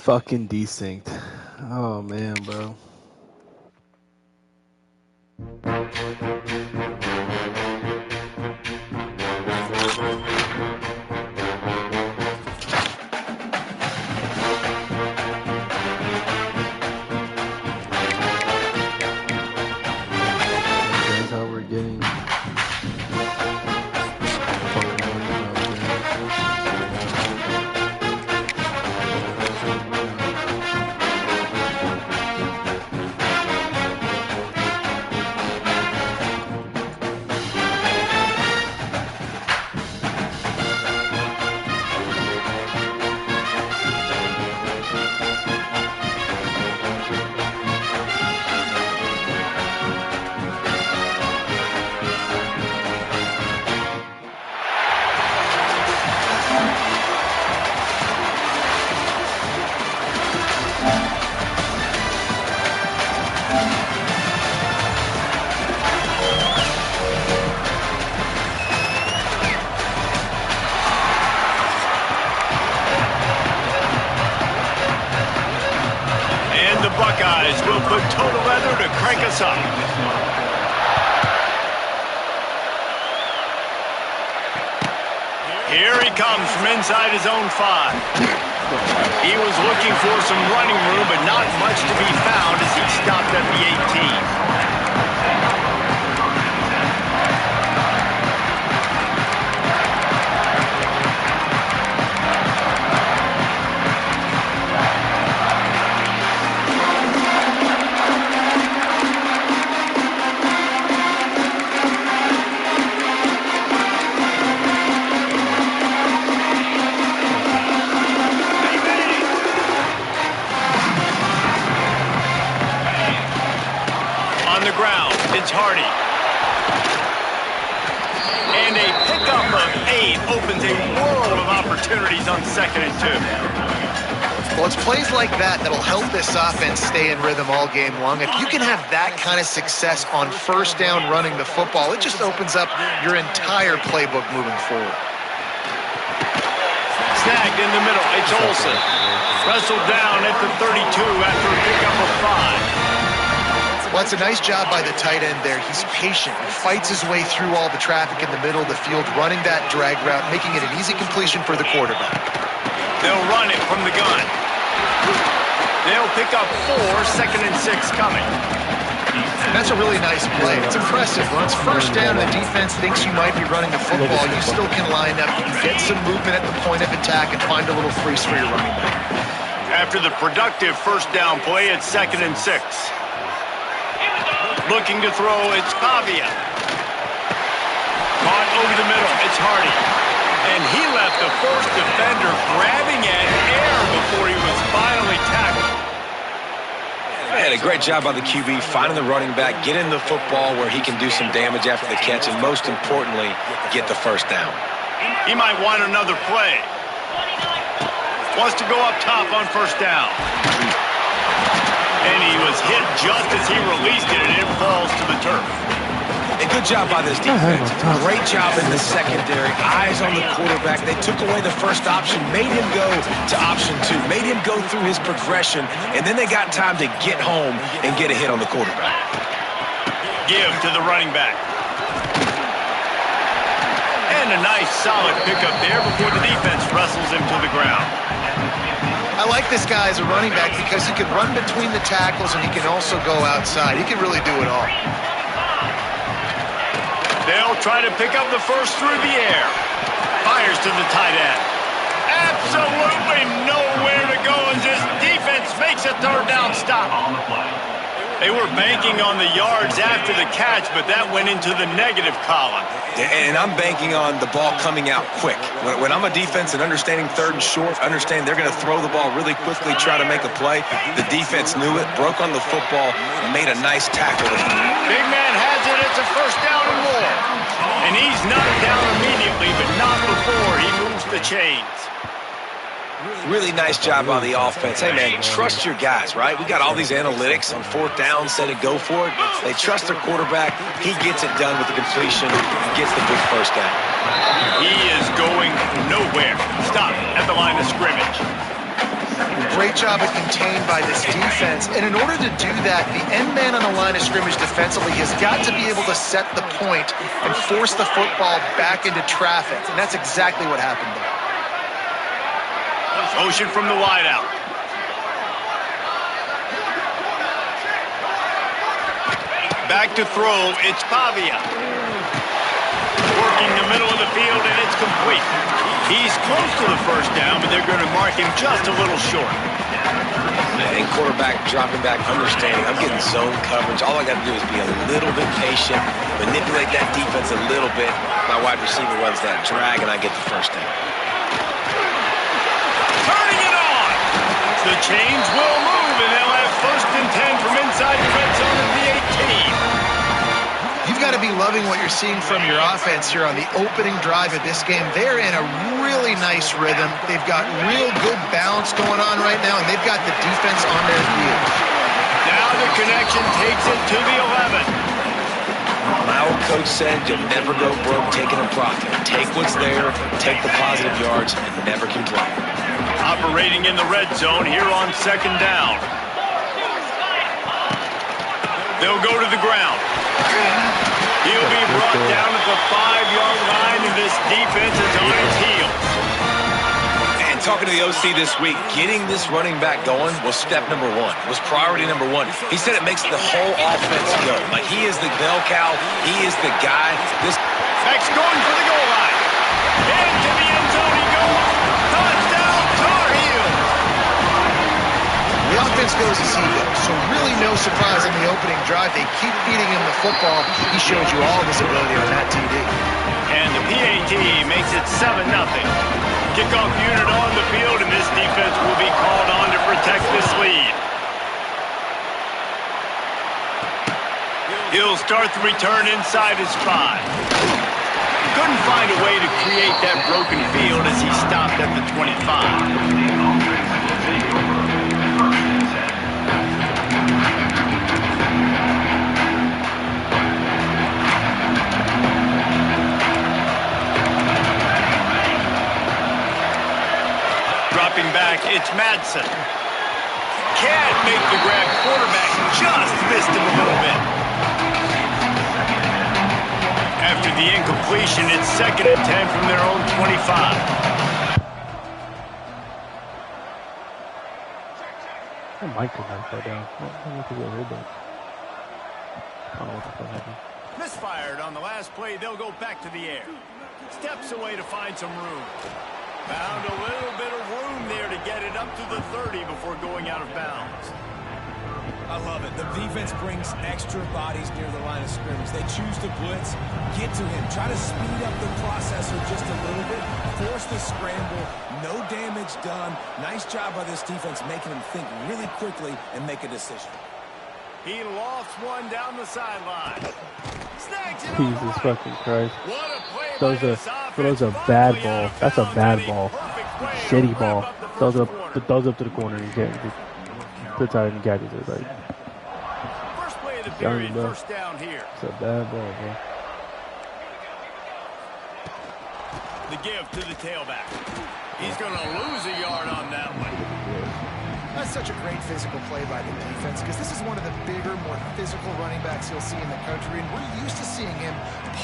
Fucking desynced. Oh man, bro. That's how we're getting. Buckeyes will put total leather to crank us up. Here he comes from inside his own 5. He was looking for some running room, but not much to be found as he stopped at the 18. It's Hardy. And a pickup of 8 opens a world of opportunities on 2nd and 2. Well, it's plays like that that'll help this offense stay in rhythm all game long. If you can have that kind of success on 1st down running the football, it just opens up your entire playbook moving forward. Snagged in the middle. It's Olsen. Wrestled down at the 32 after a pickup of 5. Well, that's a nice job by the tight end there. He's patient. He fights his way through all the traffic in the middle of the field, running that drag route, making it an easy completion for the quarterback. They'll run it from the gun. They'll pick up 4, 2nd and 6 coming. That's a really nice play. It's impressive. When it's 1st down and the defense thinks you might be running the football, you still can line up. You can get some movement at the point of attack and find a little freeze for your running back. After the productive 1st down play, it's 2nd and 6. Looking to throw, it's Pavia. Caught over the middle, it's Hardy. And he left the first defender grabbing at air before he was finally tackled. Man, a great job by the QB finding the running back, getting the football where he can do some damage after the catch, and most importantly, get the 1st down. He might want another play. Wants to go up top on 1st down. And he was hit just as he released it, and it falls to the turf. And good job by this defense. Great job in the secondary. Eyes on the quarterback. They took away the 1st option, made him go to option 2, made him go through his progression, and then they got time to get home and get a hit on the quarterback. Give to the running back. And a nice solid pickup there before the defense wrestles him to the ground. I like this guy as a running back because he can run between the tackles and he can also go outside. He can really do it all. They'll try to pick up the first through the air. Fires to the tight end. Absolutely nowhere to go as this defense makes a third down stop. They were banking on the yards after the catch, but that went into the negative column. And I'm banking on the ball coming out quick. When I'm a defense and understanding third and short, understand they're going to throw the ball really quickly, try to make a play. The defense knew it, broke on the football, and made a nice tackle. Big man has it. It's a first down and more. And he's knocked down immediately, but not before he moves the chains. Really nice job on the offense. Hey, man, trust your guys, right? We got all these analytics on fourth down, set it, go for it. They trust their quarterback. He gets it done with the completion and gets the big first down. He is going nowhere. Stop at the line of scrimmage. Great job of contained by this defense. And in order to do that, the end man on the line of scrimmage defensively has got to be able to set the point and force the football back into traffic. And that's exactly what happened there. Motion from the wideout. Back to throw. It's Pavia. Working the middle of the field, and it's complete. He's close to the first down, but they're going to mark him just a little short. And quarterback dropping back, understanding I'm getting zone coverage. All I got to do is be a little bit patient, manipulate that defense a little bit. My wide receiver runs that drag, and I get the first down. The chains will move, and they'll have first and 10 from inside the red zone at the 18. You've got to be loving what you're seeing from your offense here on the opening drive of this game. They're in a really nice rhythm. They've got real good balance going on right now, and they've got the defense on their heels. Now the connection takes it to the 11. My old coach said you'll never go broke taking a profit. Take what's there, take the positive yards, and never complain. Operating in the red zone here on second down. They'll go to the ground. He'll be brought down at the 5-yard line, and this defense is on its heels. And talking to the OC this week, getting this running back going was step number one, was priority number one. He said it makes the whole offense go. Like, he is the bell cow. He is the guy. This Max going for the goal line. Into the end zone he goes. Touchdown, Tar Heels. The offense goes as he goes, so really no surprise in the opening drive. They keep feeding him the football. He showed you all of his ability on that TD. And the PAT makes it 7-0. Kickoff unit on the field, and this defense will be called on to protect this lead. He'll start the return inside his 5. Couldn't find a way to create that broken field as he stopped at the 25. Dropping back, it's Madsen. Can't make the grab. Quarterback just missed him a little bit. After the incompletion, it's 2nd and 10 from their own 25. I might could knock that down. I don't know if he'll hit that. I don't know what the fuck happened. Misfired on the last play. They'll go back to the air. Steps away to find some room. Found a little bit of room there to get it up to the 30 before going out of bounds. I love it. The defense brings extra bodies near the line of scrimmage. They choose to blitz, get to him, try to speed up the processor just a little bit, force the scramble, no damage done. Nice job by this defense making him think really quickly and make a decision. He lofts one down the sideline. Jesus fucking Christ. Those are bad ball. That's a bad ball. Shitty ball. Those up to the corner. You can't put tight end catches it. Like, first play of the period, first down here. It's a bad ball, bro. The give to the tailback. He's going to lose a yard on that one. That's such a great physical play by the defense because this is one of the bigger, more physical running backs you'll see in the country, and we're used to seeing him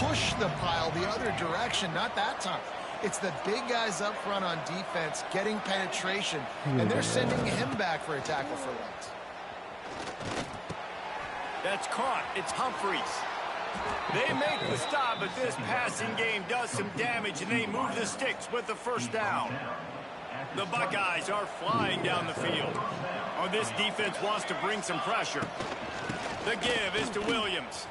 push the pile the other direction. Not that time. It's the big guys up front on defense getting penetration, and they're sending him back for a tackle for loss. That's caught. It's Humphries. They make the stop, but this passing game does some damage, and they move the sticks with the first down. The Buckeyes are flying down the field. Oh, this defense wants to bring some pressure. The give is to Williams.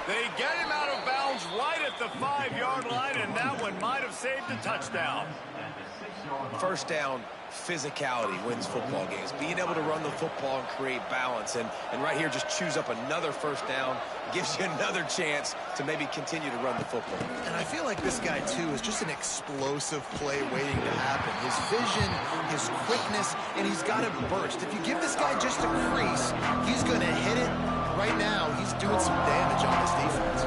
They get him out of bounds right at the 5-yard line, and that one might have saved a touchdown. First down, physicality wins football games. Being able to run the football and create balance. And right here, just choose up another first down. Gives you another chance to maybe continue to run the football. And I feel like this guy, too, is just an explosive play waiting to happen. His vision, his quickness, and he's got a burst. If you give this guy just a crease, he's going to hit it. Right now, he's doing some damage on this defense.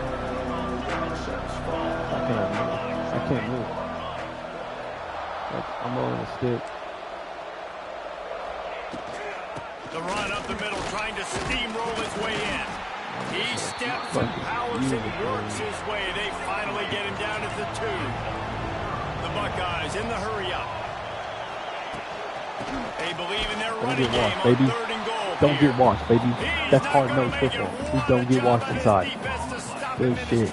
I can't move. Like, I'm rolling a stick. The run up the middle, trying to steamroll his way in. He steps and powers and works his way. They finally get him down at the 2. The Buckeyes in the hurry-up. They believe in their running game on 3rd and goal. Don't get washed, baby. That's hard-nosed football. We don't get washed inside. Good shit.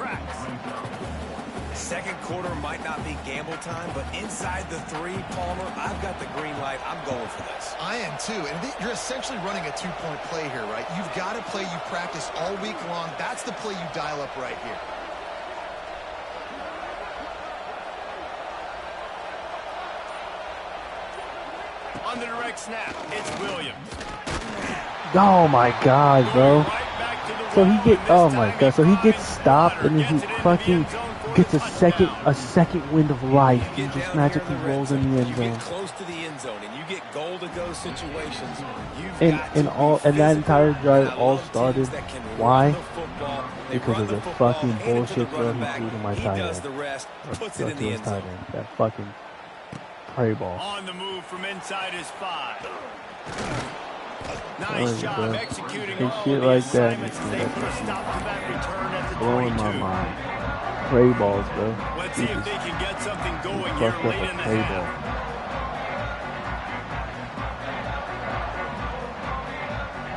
Second quarter might not be gamble time, but inside the 3, Palmer, I've got the green light. I'm going for this. I am too, and you're essentially running a 2-point play here, right? You've got a play you practice all week long. That's the play you dial up right here. On the direct snap, it's Williams. Oh my God, bro. So he so he gets stopped and then he fucking gets a second wind of life. He just magically rolls in the end zone. You get close to the end zone and you get goal-to-go situations. And that entire drive all started. Why? Because of the fucking bullshit throw he threw to my tight end. Puts it in the end zone. That fucking prey ball. On the move from inside his 5. Nice job executing all shit the like that. assignments they put a stop to that return at the Blowing 22. my mind. Prey balls, bro. Let's see if they can get something going here Fucked up late in a the prey half. ball.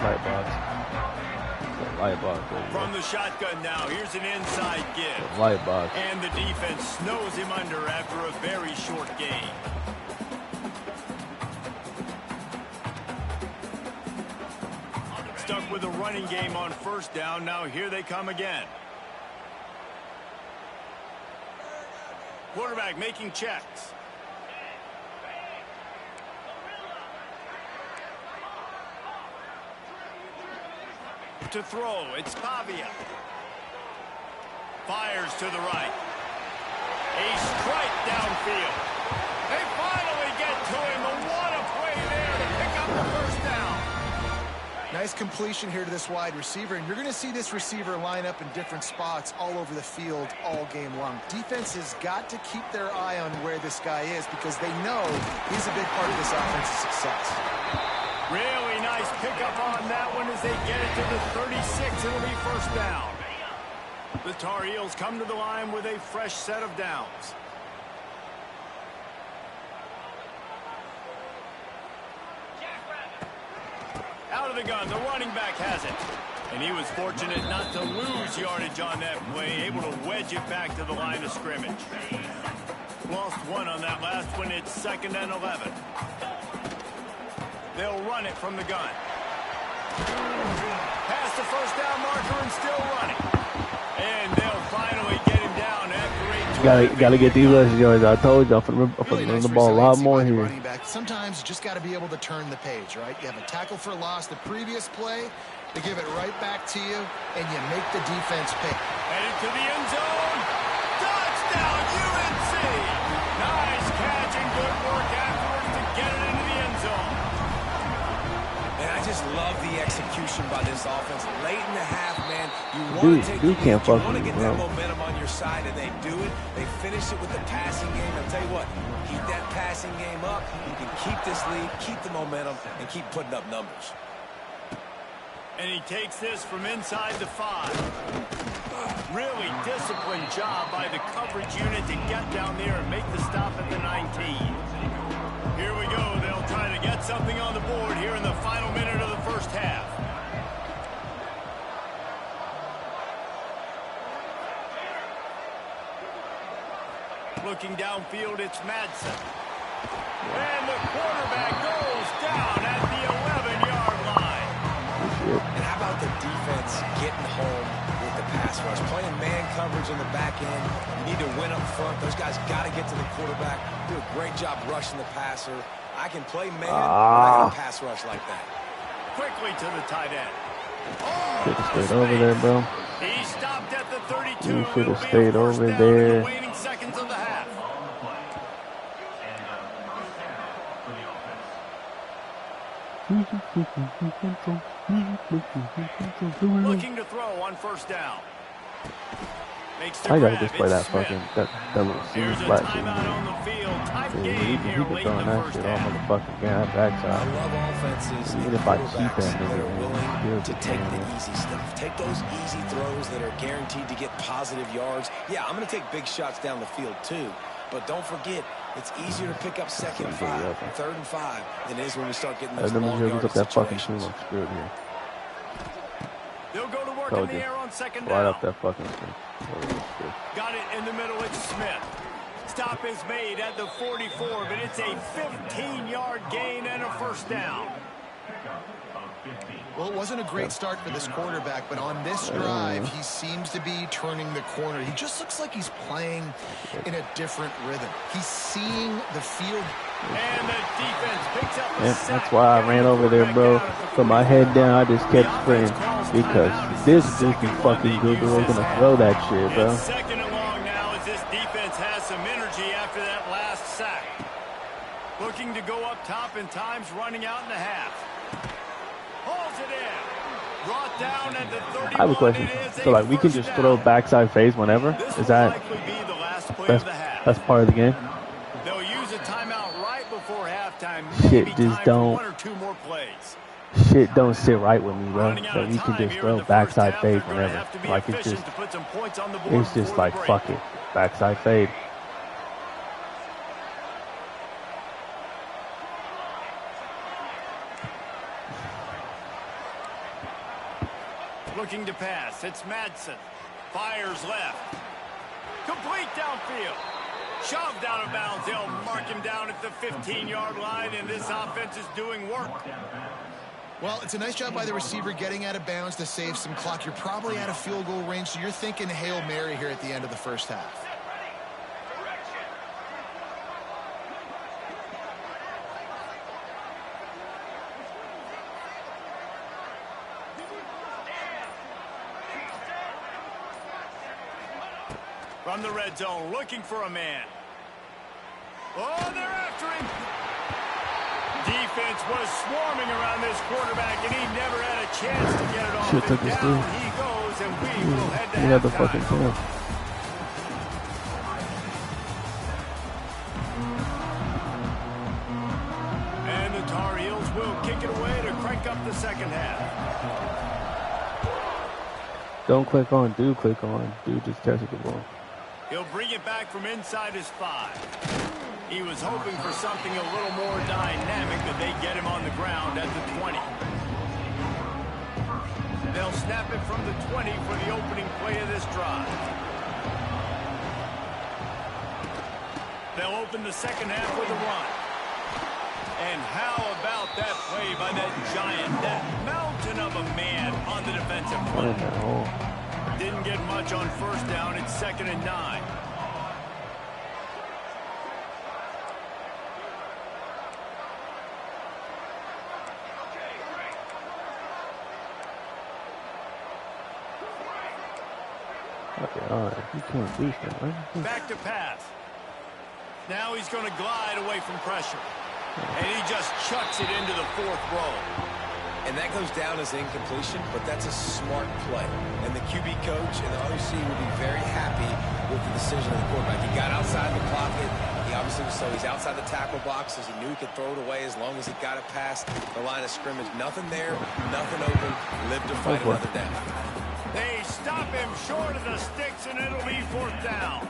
Light box. Light box. From the shotgun now, here's an inside give. Light box. And the defense snows him under after a very short game. Stuck with a running game on first down. Now here they come again. Quarterback making checks. To throw, it's Pavia. Fires to the right. A strike downfield. They finally get to him, and what a play there to pick up the first down. Nice completion here to this wide receiver, and you're going to see this receiver line up in different spots all over the field all game long. Defense has got to keep their eye on where this guy is because they know he's a big part of this offense's success. Really nice pickup on that one as they get it to the 36. It'll be first down. The Tar Heels come to the line with a fresh set of downs. Out of the gun, the running back has it. And he was fortunate not to lose yardage on that play, able to wedge it back to the line of scrimmage. Lost 1 on that last one. It's 2nd and 11. They'll run it from the gun. Past the first down marker and still running. And they'll finally get him down after 8. Gotta get these less yards. I told you, I'm gonna run the ball a lot more here. Sometimes you just got to be able to turn the page, right? You have a tackle for loss the previous play. They give it right back to you, and you make the defense pay. Headed to the end zone. Touchdown, UNC! Nice catch and good work afterwards to get it into the end zone. And I just love the execution by this offense. Late in the half, man, you want to take the lead. You want to get that momentum on your side, and they do it. They finish it with the passing game. I'll tell you what, keep that passing game up. You can keep this lead, keep the momentum, and keep putting up numbers. And he takes this from inside the 5. Really disciplined job by the coverage unit to get down there and make the stop at the 19. Here we go. They'll try to get something on the board here in the final minute of the first half. Looking downfield, it's Madsen. And the quarterback goes down at the 11-yard line. And how about the defense getting home with the pass rush? Playing man coverage in the back end. You need to win up front. Those guys got to get to the quarterback. Do a great job rushing the passer. I can play man, but I got a pass rush like that. Quickly to the tight end. Should have stayed over there, bro. He stopped at the 32. You should have stayed over there. The waning seconds of the half. Looking to throw on first down. I gotta just play that fucking that little seam flat shit. He been throwing that shit all motherfucking game. That backside. I love offenses Even and if I keep quarterbacks that that nigga, are man, willing he'll to be take playing the it. easy stuff. Take those easy throws that are guaranteed to get positive yards. Yeah, I'm going to take big shots down the field too. But don't forget, it's easier to pick up second and 5, third and 5 than it is when we start getting those long yardage situations. Screwed here. They'll go to work in the air on second down. Right up that fucking screen. Got it in the middle. It's Smith. Stop is made at the 44, but it's a 15-yard gain and a first down. Well, it wasn't a great start for this quarterback, but on this drive, he seems to be turning the corner. He just looks like he's playing in a different rhythm. He's seeing the field. And the defense picks up Yeah, that's why I ran over there, bro. Put my head down, I just kept spraying because this goofy fucking Google is gonna throw that shit, bro. It's second and long now as this defense has some energy after that last sack. Looking to go up top, and time's running out in the half. Holds it in. Brought down at the 31. I have a question. So, like, we can just throw backside phase whenever? Is that that's part of the game? They'll use a timeout right before halftime. Shit just don't. 1 or 2 more plays. Shit don't sit right with me, bro. So we can just throw backside fade whenever. Like it's just like fuck it, backside fade. Looking to pass, it's Madsen. Fires left. Complete downfield. Shoved out of bounds. They'll mark him down at the 15-yard line, and this offense is doing work. Well, it's a nice job by the receiver getting out of bounds to save some clock. You're probably out of field goal range, so you're thinking Hail Mary here at the end of the first half. From the red zone, looking for a man. Oh, they're after him. Defense was swarming around this quarterback, and he never had a chance to get it off. Shit took us through. He goes, and we will head to We had the halftime. fucking chance. And the Tar Heels will kick it away to crank up the second half. Don't click on, do click on. Dude just tested the ball. He'll bring it back from inside his 5. He was hoping for something a little more dynamic, but they get him on the ground at the 20. They'll snap it from the 20 for the opening play of this drive. They'll open the second half with a run. And how about that play by that giant, that mountain of a man on the defensive What in front? the hole? Didn't get much on first down. It's 2nd and 9. Okay, alright. You can't do that, right? Back to pass. Now he's going to glide away from pressure. And he just chucks it into the 4th row. And that goes down as incompletion, but that's a smart play. And the QB coach and the OC will be very happy with the decision of the quarterback. He got outside the pocket. He obviously so he's outside the tackle box, as he knew he could throw it away as long as he got it past the line of scrimmage. Nothing there, nothing open. Live to fight another down. They stop him short of the sticks, and it'll be 4th down.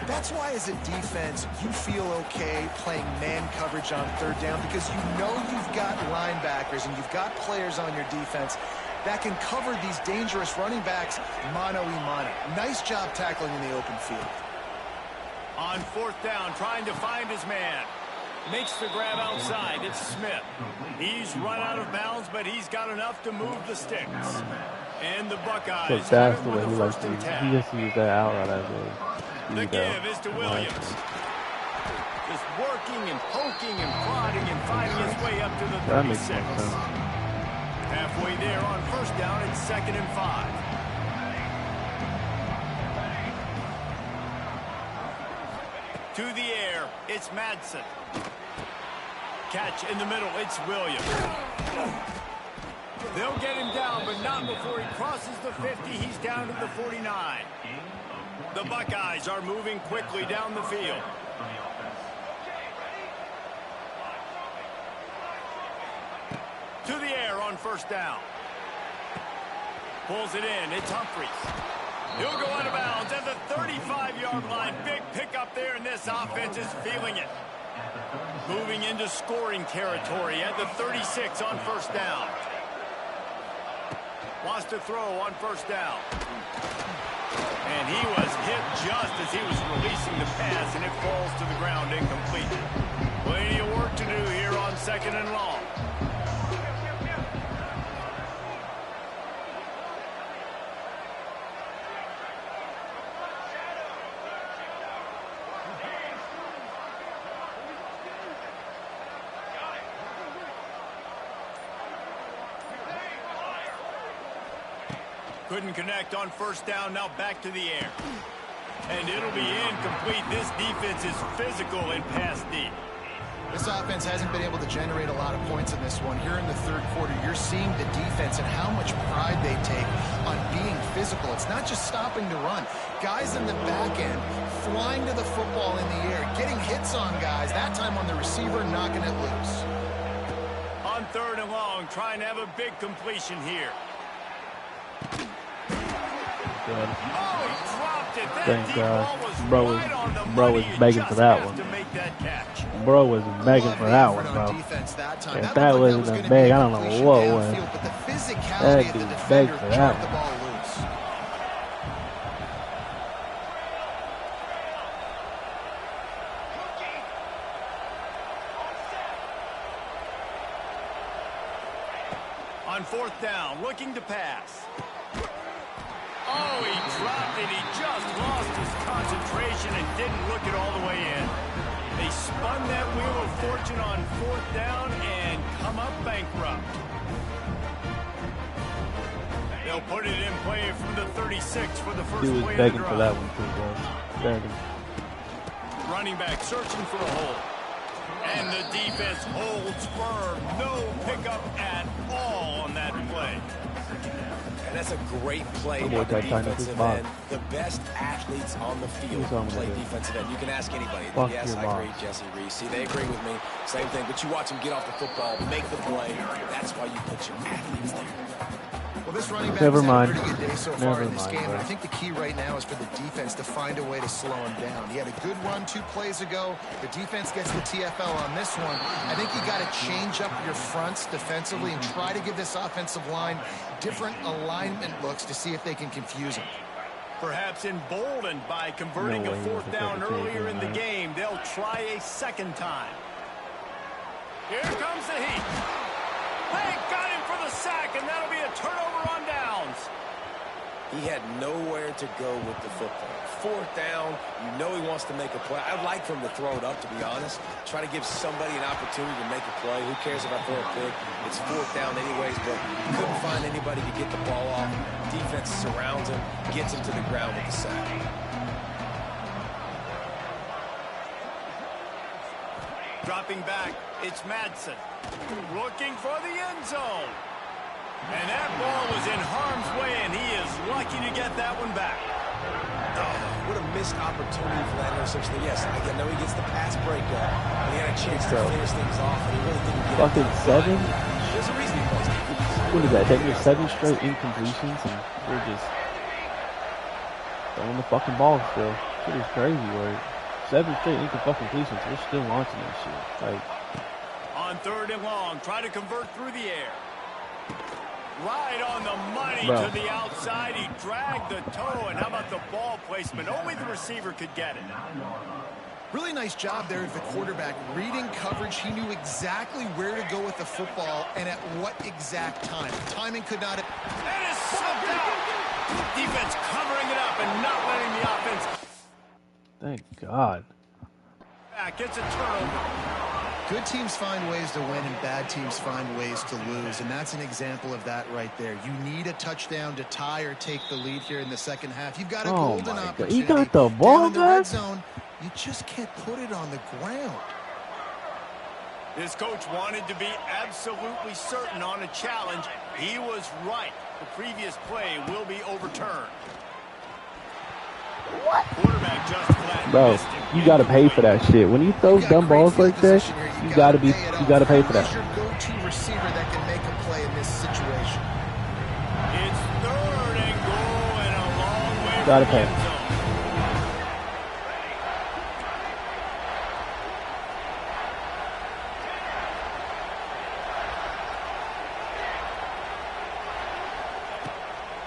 That's why, as a defense, you feel okay playing man coverage on 3rd down, because you know you've got linebackers and you've got players on your defense that can cover these dangerous running backs mano-a-mano. Nice job tackling in the open field. On 4th down, trying to find his man. Makes the grab outside. It's Smith. He's run out of bounds, but he's got enough to move the sticks. And the Buckeyes. So that's the way he likes to use. He just used that out right as the give is to Williams. Just working and poking and prodding and fighting his way up to the 36. That makes sense. Halfway there on 1st down, it's 2nd and 5. To the air, it's Madsen. Catch in the middle, it's Williams. They'll get him down, but not before he crosses the 50. He's down to the 49. The Buckeyes are moving quickly down the field. To the air on 1st down. Pulls it in, it's Humphries. He'll go out of bounds at the 35-yard line. Big pickup there, and this offense is feeling it. Moving into scoring territory at the 36 on 1st down. Wants to throw on 1st down. And he was hit just as he was releasing the pass, and it falls to the ground incomplete. Plenty of work to do here on 2nd and long. Couldn't connect on 1st down, now back to the air. And it'll be incomplete. This defense is physical and pass deep. This offense hasn't been able to generate a lot of points in this one. Here in the 3rd quarter, you're seeing the defense and how much pride they take on being physical. It's not just stopping to run. Guys in the back end flying to the football in the air, getting hits on guys, that time on the receiver, knocking it loose. On 3rd and long, trying to have a big completion here. Good. Oh, he dropped it. That Thank deep God. ball was Bro right on the bro money. was begging You for that just one. have to make that catch. Bro was begging for that one, bro. If that wasn't a bag, I don't know what was. That dude begged for that one. On 4th down, looking to pass. Oh, he dropped it. He just lost his concentration and didn't look it all the way in. They spun that wheel of fortune on 4th down and come up bankrupt. They'll put it in play from the 36 for the first He was play begging of the for drive. that one too, bro. Begging. Running back searching for a hole. And the defense holds firm. No pickup at all on that play. And that's a great play That by boy the got time to defensive his box. end. The best athletes on the field He's on play with it. defensive end. You can ask anybody. Fuck Yes, your I agree, box. Jesse Reese. See, they agree with me. Same thing. But you watch them get off the football, make the play. That's why you put your athletes there. Well, this running back Never has had mind. a pretty good day so Never far in this mind, game, bro. and I think the key right now is for the defense to find a way to slow him down. He had a good run 2 plays ago. The defense gets the TFL on this one. I think you got to change up your fronts defensively and try to give this offensive line different alignment looks to see if they can confuse him. Perhaps emboldened by converting No a way he 4th wasn't down taking earlier in the that. game, they'll try a 2nd time. Here comes the heat. They got him for the sack, and that'll be a turnover on downs. He had nowhere to go with the football. 4th down, you know he wants to make a play. I'd like for him to throw it up, to be honest. Try to give somebody an opportunity to make a play. Who cares if I throw a pick? It's 4th down anyways, but couldn't find anybody to get the ball off. Defense surrounds him, gets him to the ground with the sack. Dropping back, it's Madsen. Looking for the end zone. And that ball was in harm's way, and he is lucky to get that one back. Oh, what a missed opportunity for that interception. Yes, I know he gets the pass breakup, but he had a chance to finish things off, and he really didn't get fucking it. 7? There's a reason he plays defense. What is that? That was 7 straight incompletions, and we're just throwing the fucking ball still. Shit is crazy, right? 7 straight incompletions. We're still launching that shit. Like, on 3rd and long, try to convert through the air. Right on the money to the outside. He dragged the toe, and how about the ball placement? Only the receiver could get it. Really nice job there of the quarterback. Reading coverage, he knew exactly where to go with the football and at what exact time. Timing could not have... That is slipped out. Defense covering it up and not letting the offense... thank God. Gets a turnover. Good teams find ways to win and bad teams find ways to lose, and that's an example of that right there. You need a touchdown to tie or take the lead here in the second half. You've got a golden opportunity. He got the ball down in the red zone. You just can't put it on the ground. This coach wanted to be absolutely certain on a challenge. He was right. The previous play will be overturned. What? Quarterback just flat. Bro, you gotta pay for that shit. When you throw dumb balls like that, you gotta pay for that. Who's your go-to receiver that can make a play in this situation? It's 3rd and goal and a long way. Gotta pay.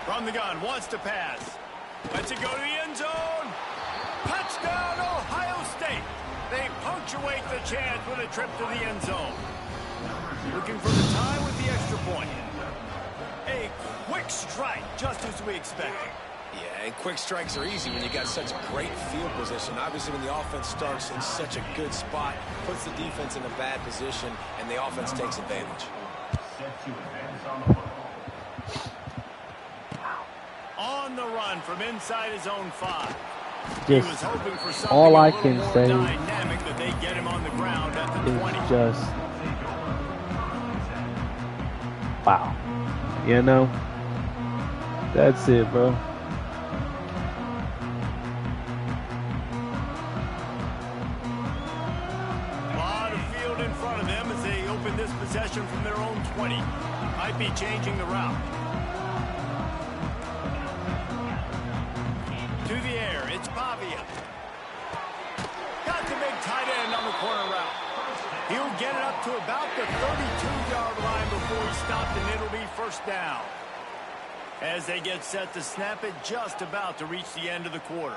From the gun, wants to pass. Lets it go to the end zone. Touchdown, Ohio State. They punctuate the chance with a trip to the end zone. Looking for the tie with the extra point. A quick strike, just as we expected. Yeah, and quick strikes are easy when you got such great field position. Obviously, when the offense starts in such a good spot, puts the defense in a bad position, and the offense takes advantage. On the run from inside his own 5. Just all I can say that they get him on the ground at the 20. Just wow. You know, that's it, bro. A lot of field in front of them as they open this possession from their own 20. Might be changing the route. To the air, it's Pavia. Got the big tight end on the corner route. He'll get it up to about the 32-yard line before he stopped, and it'll be 1st down. As they get set to snap it, just about to reach the end of the quarter.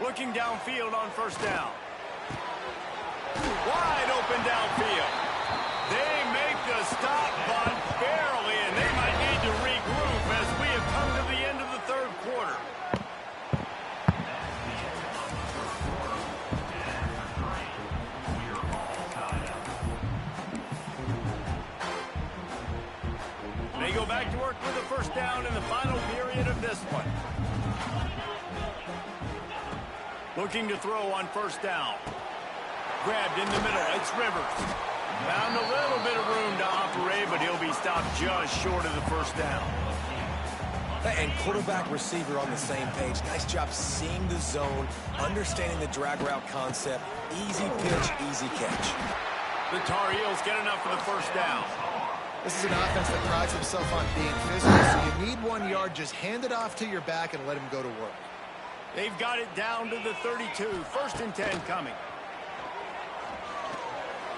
Looking downfield on 1st down. Wide open downfield. They make the stop, but barely, and they might need to regroup as we have come to the end of the 3rd quarter. They go back to work with a 1st down in the final period of this one. Looking to throw on 1st down. Grabbed in the middle, it's Rivers. Found a little bit of room to operate, but he'll be stopped just short of the 1st down. And quarterback receiver on the same page. Nice job seeing the zone, understanding the drag route concept. Easy pitch, easy catch. The Tar Heels get enough for the 1st down. This is an offense that prides himself on being physical, so you need 1 yard. Just hand it off to your back and let him go to work. They've got it down to the 32. 1st and 10 coming.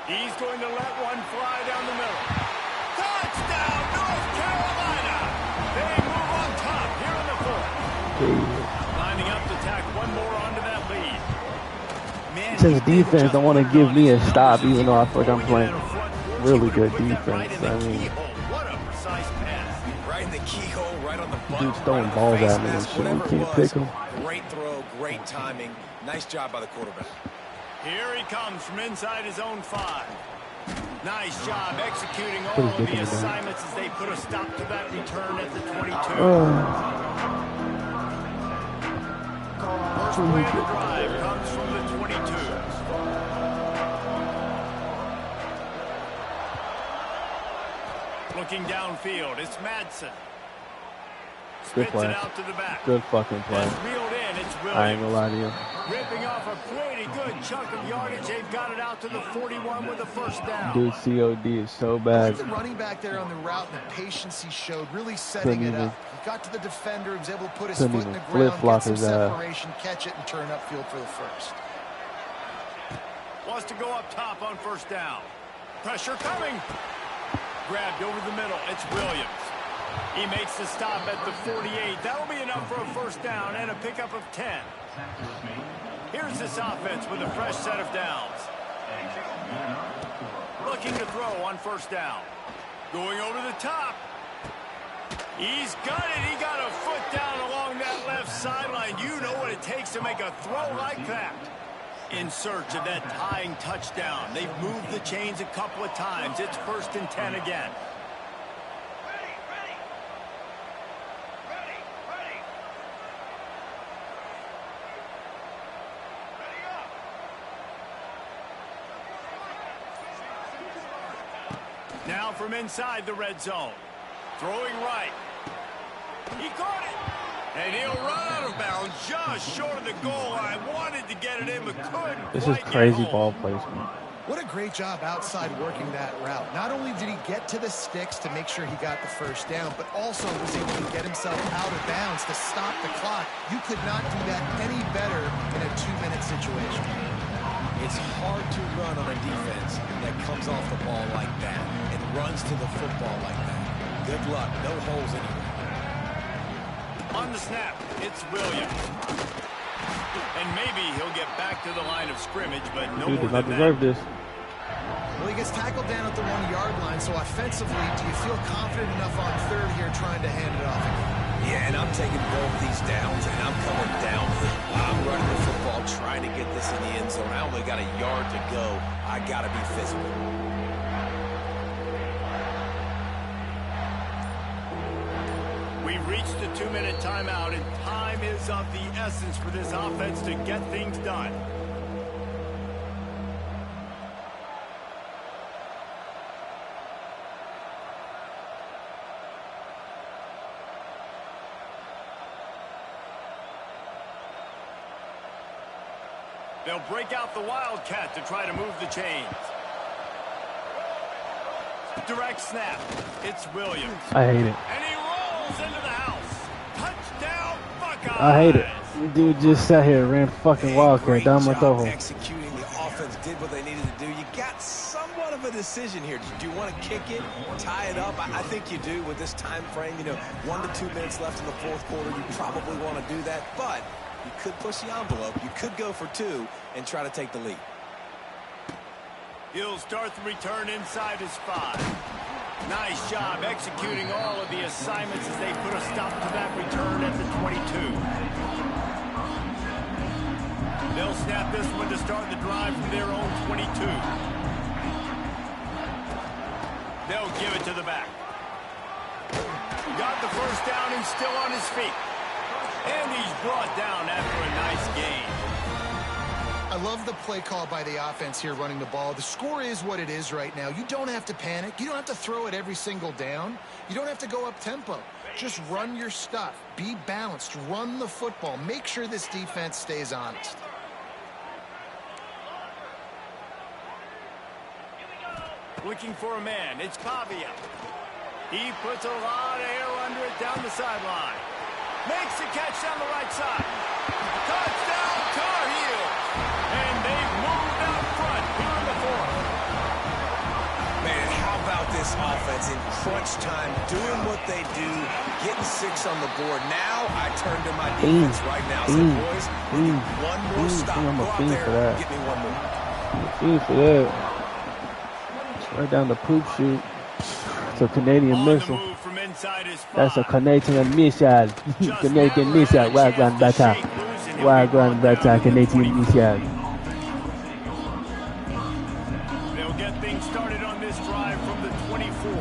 He's going to let one fly down the middle. Touchdown, North Carolina! They move on top here in the 4th. Lining up to tack one more onto that lead. Man, since defense don't want to give me a stop, even though I feel like I'm playing really good defense. I mean, what a precise pass. Right in the keyhole, right on the button. dude's throwing balls at me and shit. We can't pick him. Great throw, great timing. Nice job by the quarterback. Here he comes from inside his own 5. Nice job executing all of the assignments as they put a stop to that return at the 22. when he the drive comes from the 22. Looking downfield, it's Madsen. Good play. Out to the back. Good fucking play. Reeled in, it's I ain't gonna lie to you. Ripping off a pretty good chunk of yardage. They've got it out to the 41 with a first down. Dude, COD is so bad. The running back there on the route and the patience he showed, really setting it up. He got to the defender, he was able to put his foot in the ground, get some separation, catch it, and turn upfield for the first. Wants to go up top on first down. Pressure coming. Grabbed over the middle. It's Williams. He makes the stop at the 48. That'll be enough for a first down and a pickup of 10. Here's this offense with a fresh set of downs. Looking to throw on first down. Going over the top. He's got it. He got a foot down along that left sideline. You know what it takes to make a throw like that. In search of that tying touchdown. They've moved the chains a couple of times. It's 1st and 10 again. Now from inside the red zone. Throwing right. He caught it. And he'll run out of bounds just short of the goal line. Wanted to get it in, but couldn't. This is crazy ball placement. What a great job outside working that route. Not only did he get to the sticks to make sure he got the first down, but also was able to get himself out of bounds to stop the clock. You could not do that any better in a 2-minute situation. It's hard to run on a defense that comes off the ball like that and runs to the football like that. Good luck. No holes anywhere. On the snap, it's Williams. And maybe he'll get back to the line of scrimmage, but no more Dude does not than deserve that. this. Well, he gets tackled down at the 1-yard line, so offensively, do you feel confident enough on third here trying to hand it off again? Yeah, and I'm taking both these downs, and I'm coming downhill. I'm running the football, trying to get this in the end zone. I only got a yard to go. I got to be physical. We've reached the 2-minute timeout, and time is of the essence for this offense to get things done. They'll break out the Wildcat to try to move the chains. Direct snap. It's Williams. I hate it. And he rolls into the house. Touchdown, Buckeyes. I hate it. Dude just sat here and ran fucking Wildcat down my throat. Executing. The offense did what they needed to do. You got somewhat of a decision here. Do you want to kick it, tie it up? I think you do with this time frame. 1 to 2 minutes left in the fourth quarter. You probably want to do that, but you could push the envelope. You could go for 2 and try to take the lead. He'll start the return inside his 5. Nice job executing all of the assignments as they put a stop to that return at the 22. They'll snap this one to start the drive from their own 22. They'll give it to the back. Got the first down and still on his feet. And he's brought down after a nice gain. I love the play call by the offense here running the ball. The score is what it is right now. You don't have to panic. You don't have to throw it every single down. You don't have to go up tempo. Just run your stuff. Be balanced. Run the football. Make sure this defense stays honest. Looking for a man. It's Pavia. He puts a lot of air under it down the sideline. Makes the catch down the right side. Touchdown, Tar Heels. And they've moved out front here in the fourth. Man, how about this offense in crunch time, doing what they do, getting 6 on the board. Now I turn to my defense right now. So, boys, we need one more stop. I'm Go a out fiend there for that. and get me one more. I'm a fiend for that. It's right down the poop chute. It's a Canadian missile. That's a Canadian missile. Canadian missile. Wagwan Bata. Wagwan Bata. Canadian missile. They'll get things started on this drive from the 24.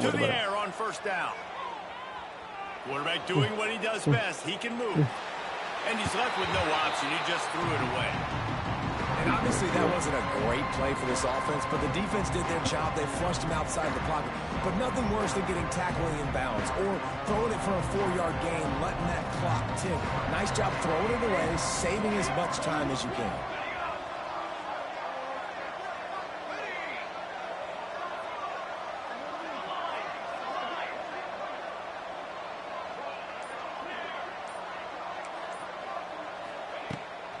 To the air on first down. Quarterback doing what he does best. He can move. And he's left with no option. He just threw it away. And obviously that wasn't a great play for this offense, but the defense did their job. They flushed him outside the pocket. But nothing worse than getting tackling in bounds or throwing it for a 4-yard gain, letting that clock tick. Nice job throwing it away, saving as much time as you can.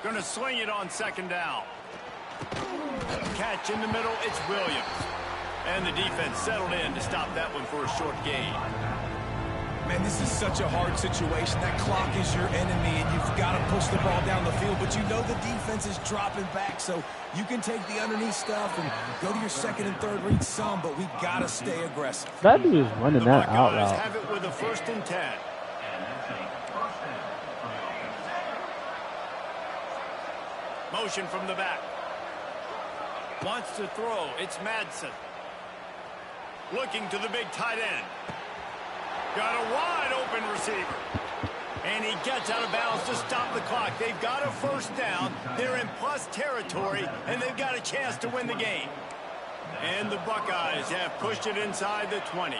Going to swing it on second down. Catch in the middle, it's Williams. And the defense settled in to stop that one for a short gain. Man, this is such a hard situation. That clock is your enemy, and you've got to push the ball down the field. But you know the defense is dropping back, so you can take the underneath stuff and go to your second and third read some, but we got to stay aggressive. That dude is running that out route. Have it with a 1st and 10. Motion from the back. Wants to throw. It's Madsen. Looking to the big tight end. Got a wide open receiver. And he gets out of bounds to stop the clock. They've got a first down. They're in plus territory, and they've got a chance to win the game. And the Buckeyes have pushed it inside the 20.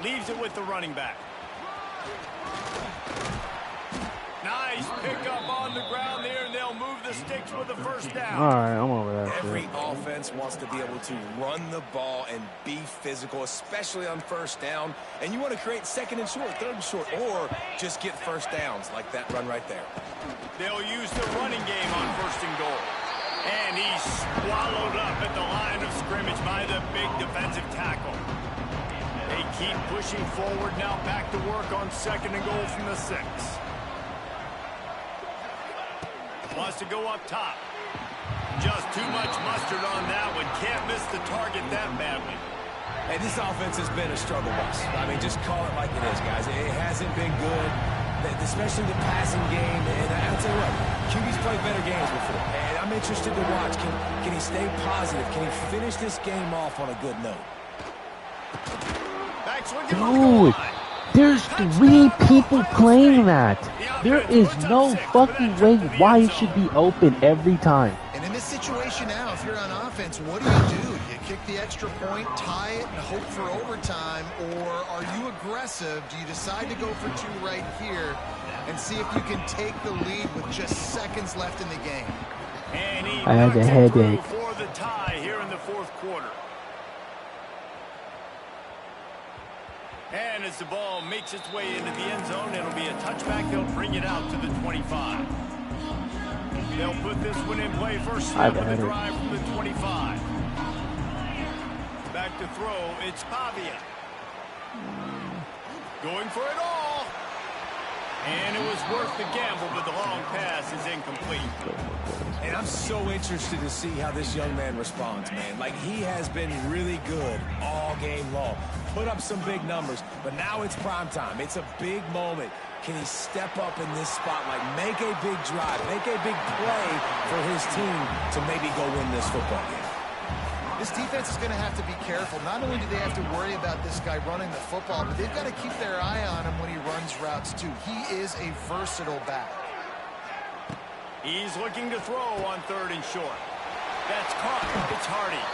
Leaves it with the running back. Nice pickup on the ground there, and they'll move the sticks with the first down. All right, I'm over that. Every offense wants to be able to run the ball and be physical, especially on first down. And you want to create second and short, third and short, or just get first downs like that run right there. They'll use the running game on 1st and goal. And he's swallowed up at the line of scrimmage by the big defensive tackle. They keep pushing forward now, back to work on 2nd and goal from the 6. Wants to go up top. Just too much mustard on that one. Can't miss the target that badly. Hey, this offense has been a struggle bus. I mean, just call it like it is, guys. It hasn't been good, especially the passing game. And I'll tell you what, QB's played better games before. And I'm interested to watch. Can he stay positive? Can he finish this game off on a good note? Dude, there's 3 people playing that. There is no fucking way why it should be open every time. And in this situation now, if you're on offense, what do? You kick the extra point, tie it, and hope for overtime, or are you aggressive? Do you decide to go for 2 right here and see if you can take the lead with just seconds left in the game? And he I had a headache. For the tie here in the 4th quarter. And as the ball makes its way into the end zone, it'll be a touchback. They'll bring it out to the 25. They'll put this one in play first snap of the drive from the 25. Back to throw, it's Pavia. Going for it all. And it was worth the gamble, but the long pass is incomplete. And I'm so interested to see how this young man responds, man. Like, he has been really good all game long. Put up some big numbers, but now it's prime time. It's a big moment. Can he step up in this spot, like make a big drive, make a big play for his team to maybe go win this football game? This defense is going to have to be careful. Not only do they have to worry about this guy running the football, but they've got to keep their eye on him when he runs routes, too. He is a versatile back. He's looking to throw on 3rd and short. That's caught. It's Hardy.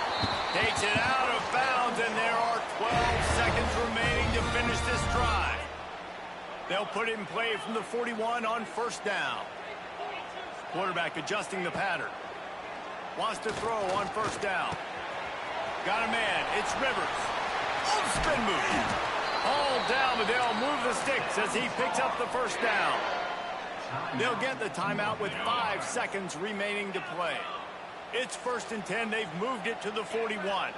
Takes it out of bounds, and there are 12 seconds remaining to finish this drive. They'll put it in play from the 41 on 1st down. Quarterback adjusting the pattern. Wants to throw on 1st down. Got a man. It's Rivers. Oh, spin move. All down, but they'll move the sticks as he picks up the 1st down. They'll get the timeout with 5 seconds remaining to play. It's 1st and 10. They've moved it to the 41.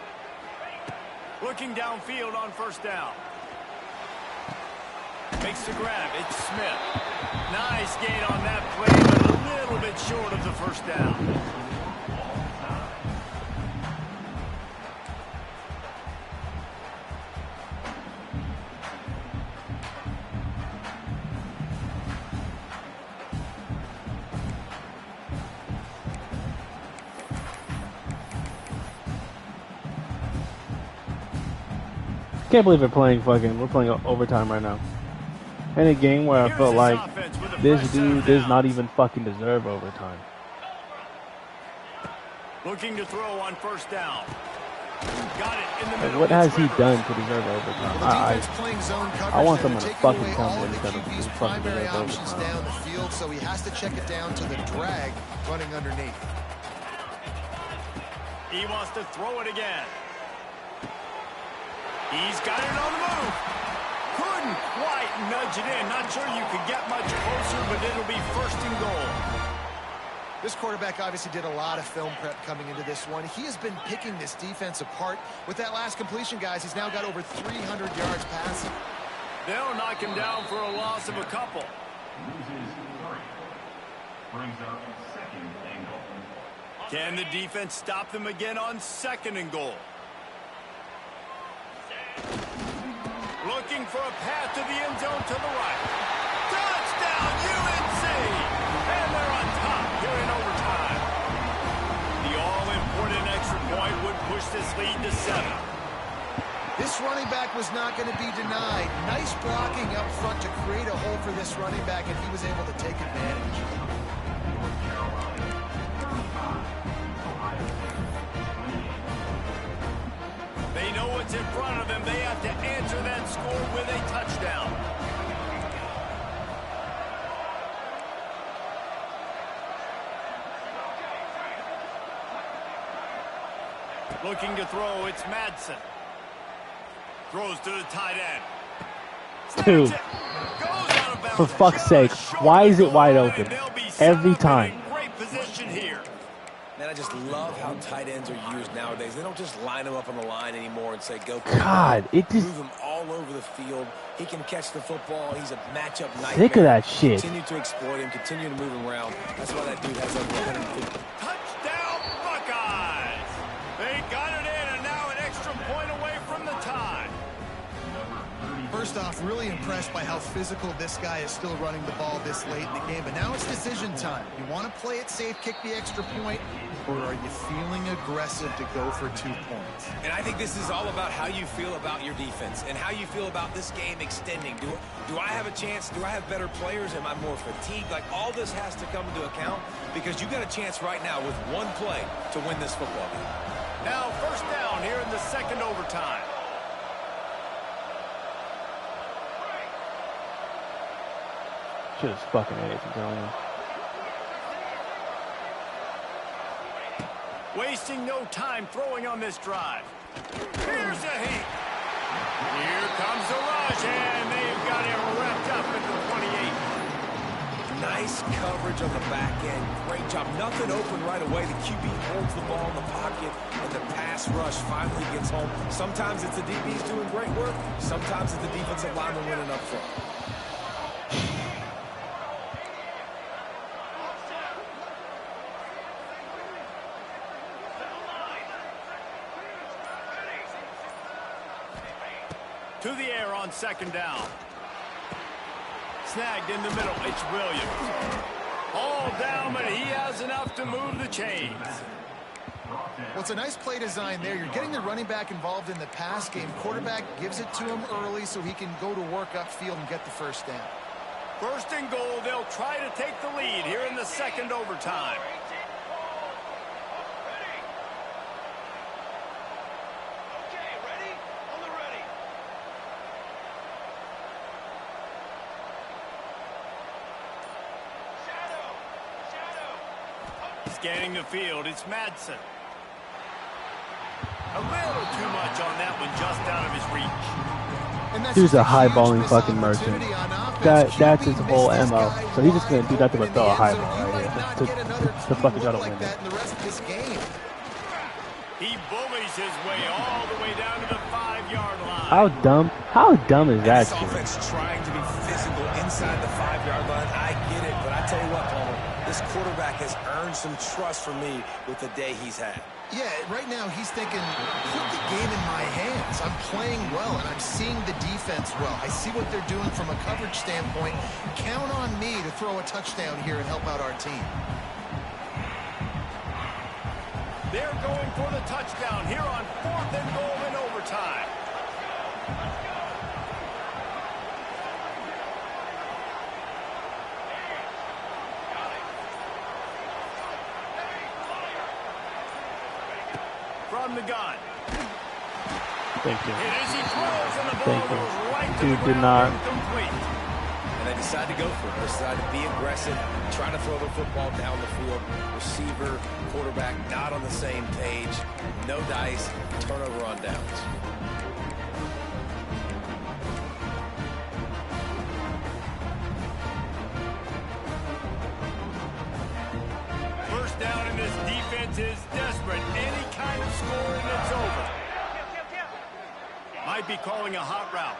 Looking downfield on 1st down. Makes the grab. It's Smith. Nice gain on that play, but a little bit short of the 1st down. Can't believe we're playing overtime right now. In a game where I felt like this dude does not even fucking deserve overtime. Looking to throw on first down. Got it in the Like, middle. what has he done to deserve overtime? I want someone to fucking tell me what he's done to fucking deserve overtime. Down the field, so he has to check it down to the drag running underneath. He wants to throw it again. He's got it on the move. Couldn't quite nudge it in. Not sure you could get much closer, but it'll be first and goal. This quarterback obviously did a lot of film prep coming into this one. He has been picking this defense apart. With that last completion, guys, he's now got over 300 yards passing. They'll knock him down for a loss of a couple. Can the defense stop them again on second and goal? Looking for a path to the end zone to the right. Touchdown, UNC! And they're on top here in overtime. The all-important extra point would push this lead to 7. This running back was not going to be denied. Nice blocking up front to create a hole for this running back, and he was able to take advantage. They know what's in front of them. They have to answer that score with a touchdown. Looking to throw, it's Madsen. Throws to the tight end. Dude, for fuck's sake, why is it wide open every time? Great position here. Man, I just love how tight ends are used nowadays. They don't just line them up on the line anymore and say, go. God, it just... Move him all over the field. He can catch the football. He's a matchup nightmare. Sick of that shit. Continue to exploit him. Continue to move him around. That's why that dude has over 150. Touchdown, Buckeyes! They got it in, and now an extra point away from the tie. First off, really impressed by how physical this guy is still running the ball this late in the game. But now it's decision time. You want to play it safe, kick the extra point, or are you feeling aggressive to go for 2 points? And I think this is all about how you feel about your defense and how you feel about this game extending. Do I have a chance? Do I have better players? Am I more fatigued? Like, all this has to come into account because you got a chance right now with one play to win this football game. Now first down here in the second overtime. Shit is fucking idiots, I'm telling you. Wasting no time throwing on this drive. Here's a heat. Here comes the rush, and they've got him wrapped up at the 28. Nice coverage on the back end. Great job. Nothing open right away. The QB holds the ball in the pocket, and the pass rush finally gets home. Sometimes it's the DBs doing great work. Sometimes it's the defensive lineman winning up front. To the air on second down. Snagged in the middle. It's Williams. All down, but he has enough to move the chains. Well, it's a nice play design there. You're getting the running back involved in the pass game. Quarterback gives it to him early so he can go to work upfield and get the first down. First and goal, they'll try to take the lead here in the second overtime. Scanning the field, it's Madsen. A little too much on that one, just out of his reach. He was a high-balling fucking merchant. That's his whole MO. So he's just gonna do nothing but throw a high ball right here to fucking try to win it. He bullies his way all the way down to the 5-yard line. How dumb is that This shit? offense trying to be physical inside the 5-yard line. I get it, but I tell you what, Palmer, this quarterback has earned some trust from me with the day he's had. Yeah, right now he's thinking, put the game in my hands. I'm playing well, and I'm seeing the defense well. I see what they're doing from a coverage standpoint. Count on me to throw a touchdown here and help out our team. They're going for the touchdown here on 4th and goal in overtime. from the gun. Thank you. And as he throws, and the ball Thank you. goes right to Dude the did ground, not. incomplete. And they decide to go for it. They decide to be aggressive, try to throw the football down the field. Receiver, quarterback, not on the same page. No dice, turnover on downs. First down, and this defense is desperate. Any kind of score, and it's over. Might be calling a hot route.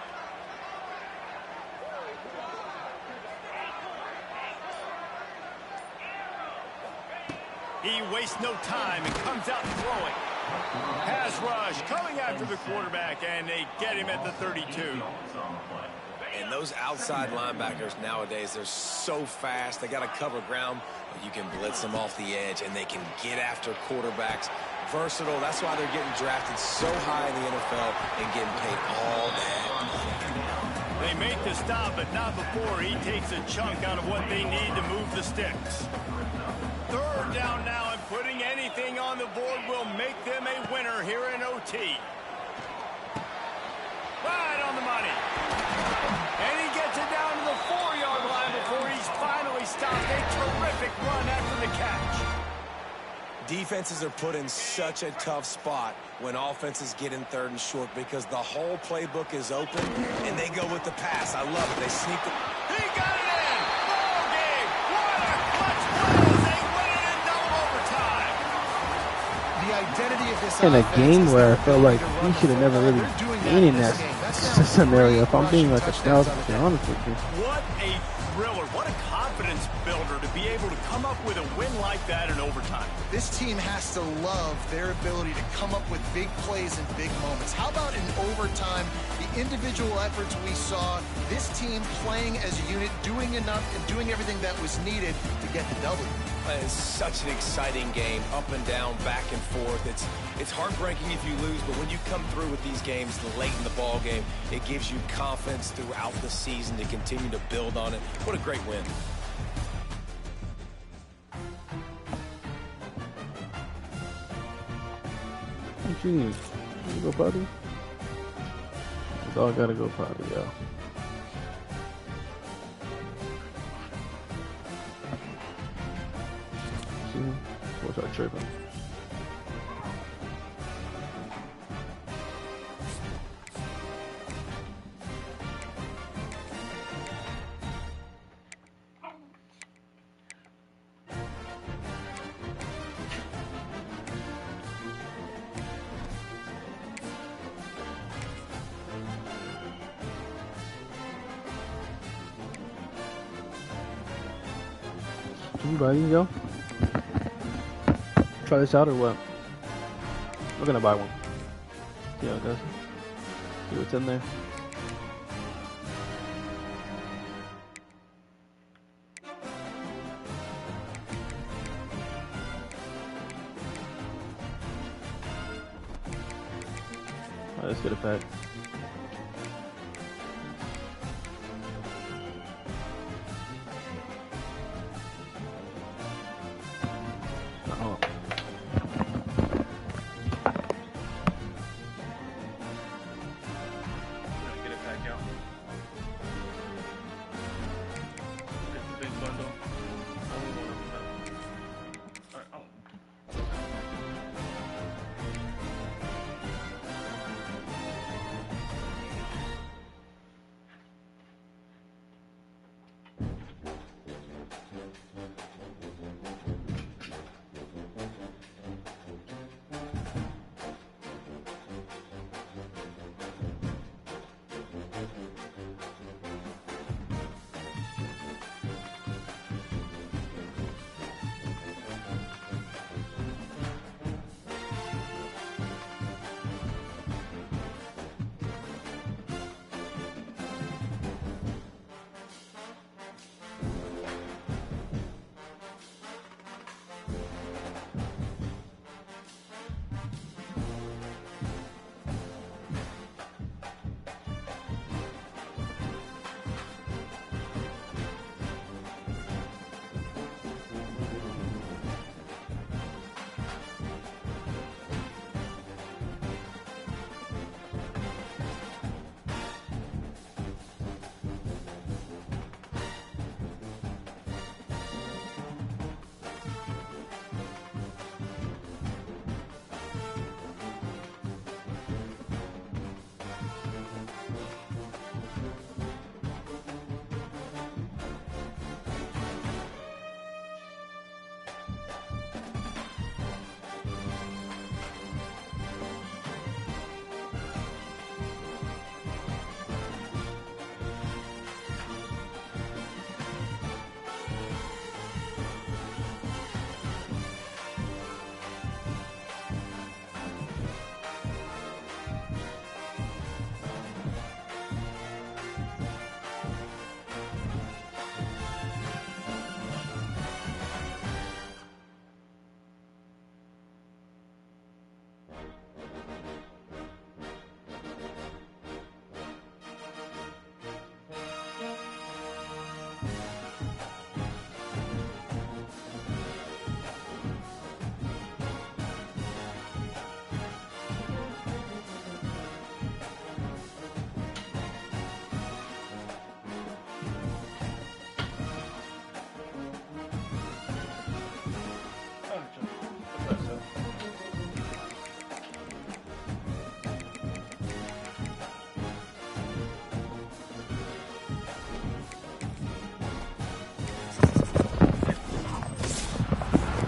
He wastes no time and comes out throwing. Pass rush coming after the quarterback, and they get him at the 32. And those outside linebackers nowadays, they're so fast. They got to cover ground. You can blitz them off the edge, and they can get after quarterbacks. Versatile. That's why they're getting drafted so high in the NFL and getting paid all that. They make the stop, but not before he takes a chunk out of what they need to move the sticks. Third down now, and putting anything on the board will make them a winner here in OT. Right on the money. And he gets it down to the 4-yard line before he's finally stopped. A terrific run after the catch. Defenses are put in such a tough spot when offenses get in third and short because the whole playbook is open, and they go with the pass. I love it. They sneak the... He got it in! Ball game! What a clutch play as they win it in double overtime! The identity of this In a offense game is where I their felt like ability to we run should have the never football. really They're doing been in this that game. That's scenario. If I'm being like touchdowns 1,000% on the honest with you. What a thriller. What a confidence builder to be able to come up with a win like that in overtime. This team has to love their ability to come up with big plays and big moments. How about in overtime, the individual efforts we saw, this team playing as a unit, doing enough and doing everything that was needed to get the W. It's such an exciting game, up and down, back and forth. It's heartbreaking if you lose, but when you come through with these games late in the ball game, it gives you confidence throughout the season to continue to build on it. What a great win. What you need? You go potty? The dog gotta go potty, yo. See? What's our tripping? Can you buy these, yo? Try this out or what? We're gonna buy one. See how it does. See what's in there. Alright, let's get it back.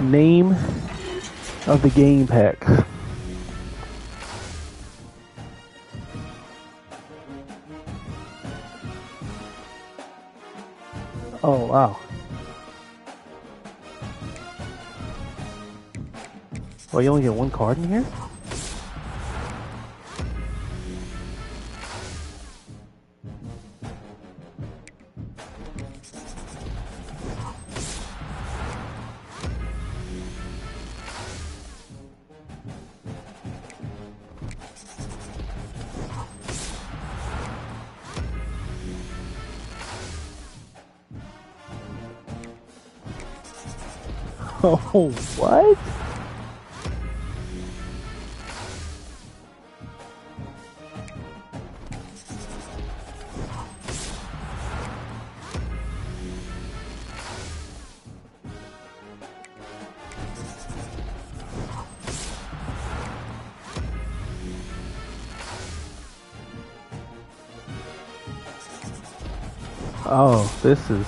Name of the game pack. Oh, wow. Well, you only get one card in here? Oh, what? Oh, this is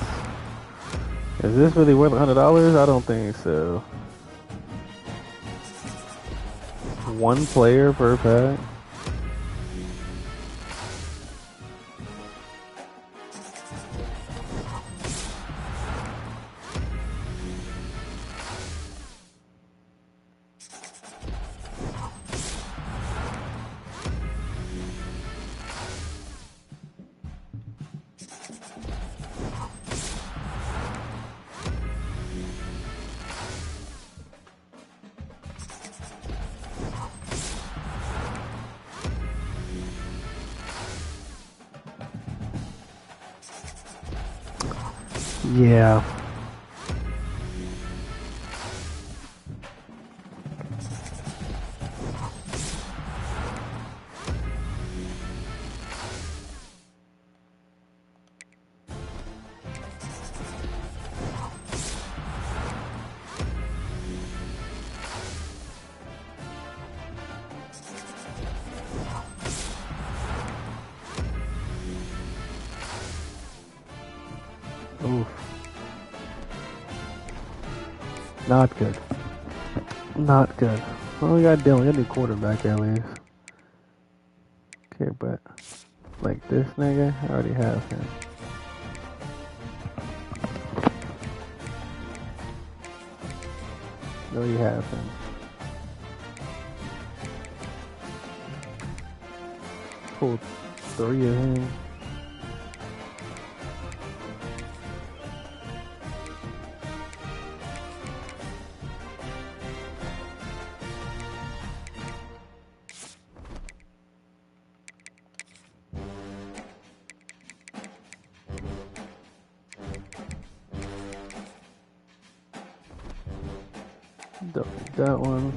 this really worth $100? I don't think so. One player per pack. Yeah. Oof. Not good. Not good. Well, we got Dylan. We got a new quarterback at least. Okay, but like this nigga, I already have him. I already have him. Pulled 3 of him. Don't need that one.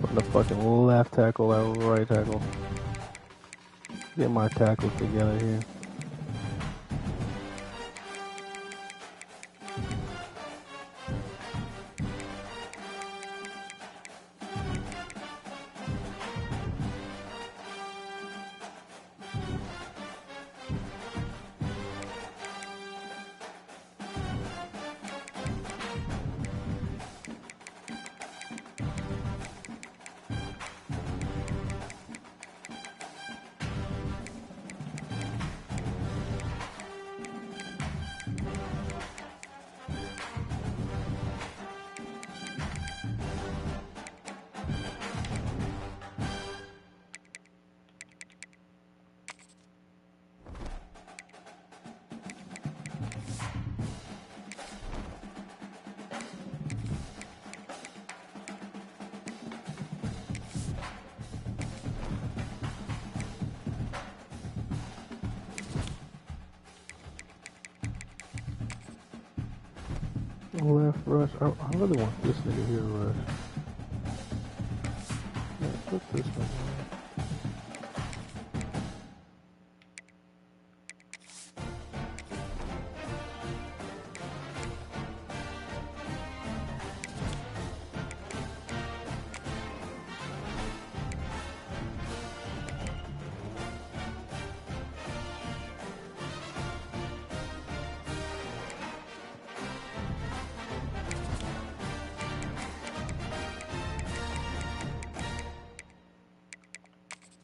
Put the fucking left tackle out, right tackle. Get my tackles together here. Left rush. I really want this nigga here to rush. Yeah, put this one on.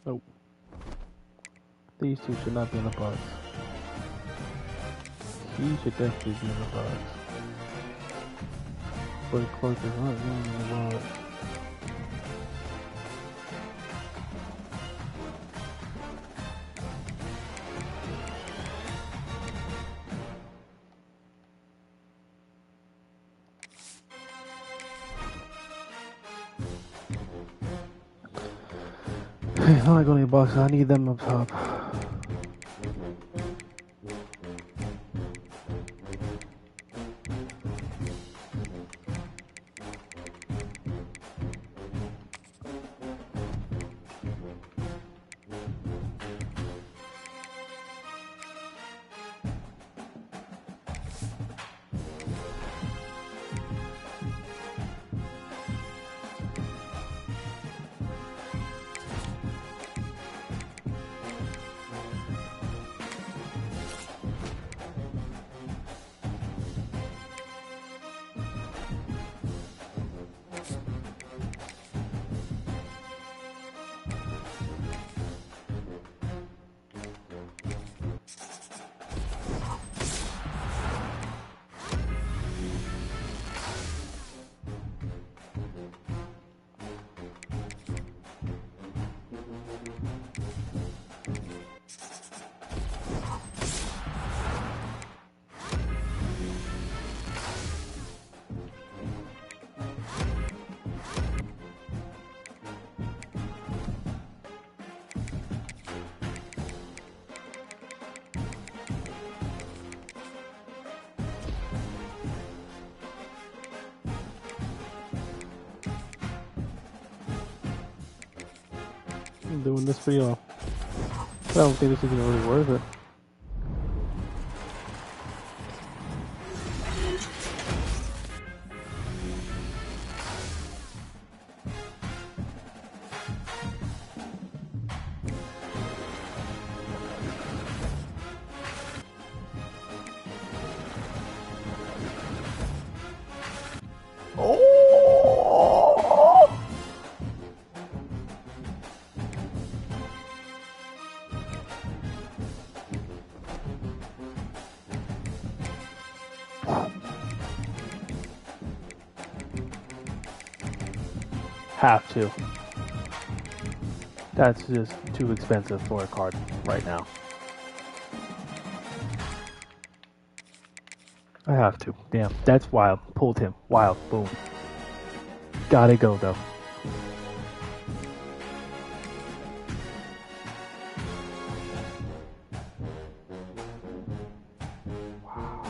Nope. These two should not be in the box. He should definitely be in the box. But Clark is not really in the box. Hey, I'm not going to the box. I need them up top. I'm doing this video. I don't think this is really worth it. Have to. That's just too expensive for a card right now. I have to. Damn, that's wild. Pulled him. Wild. Boom. Gotta go though. Wow.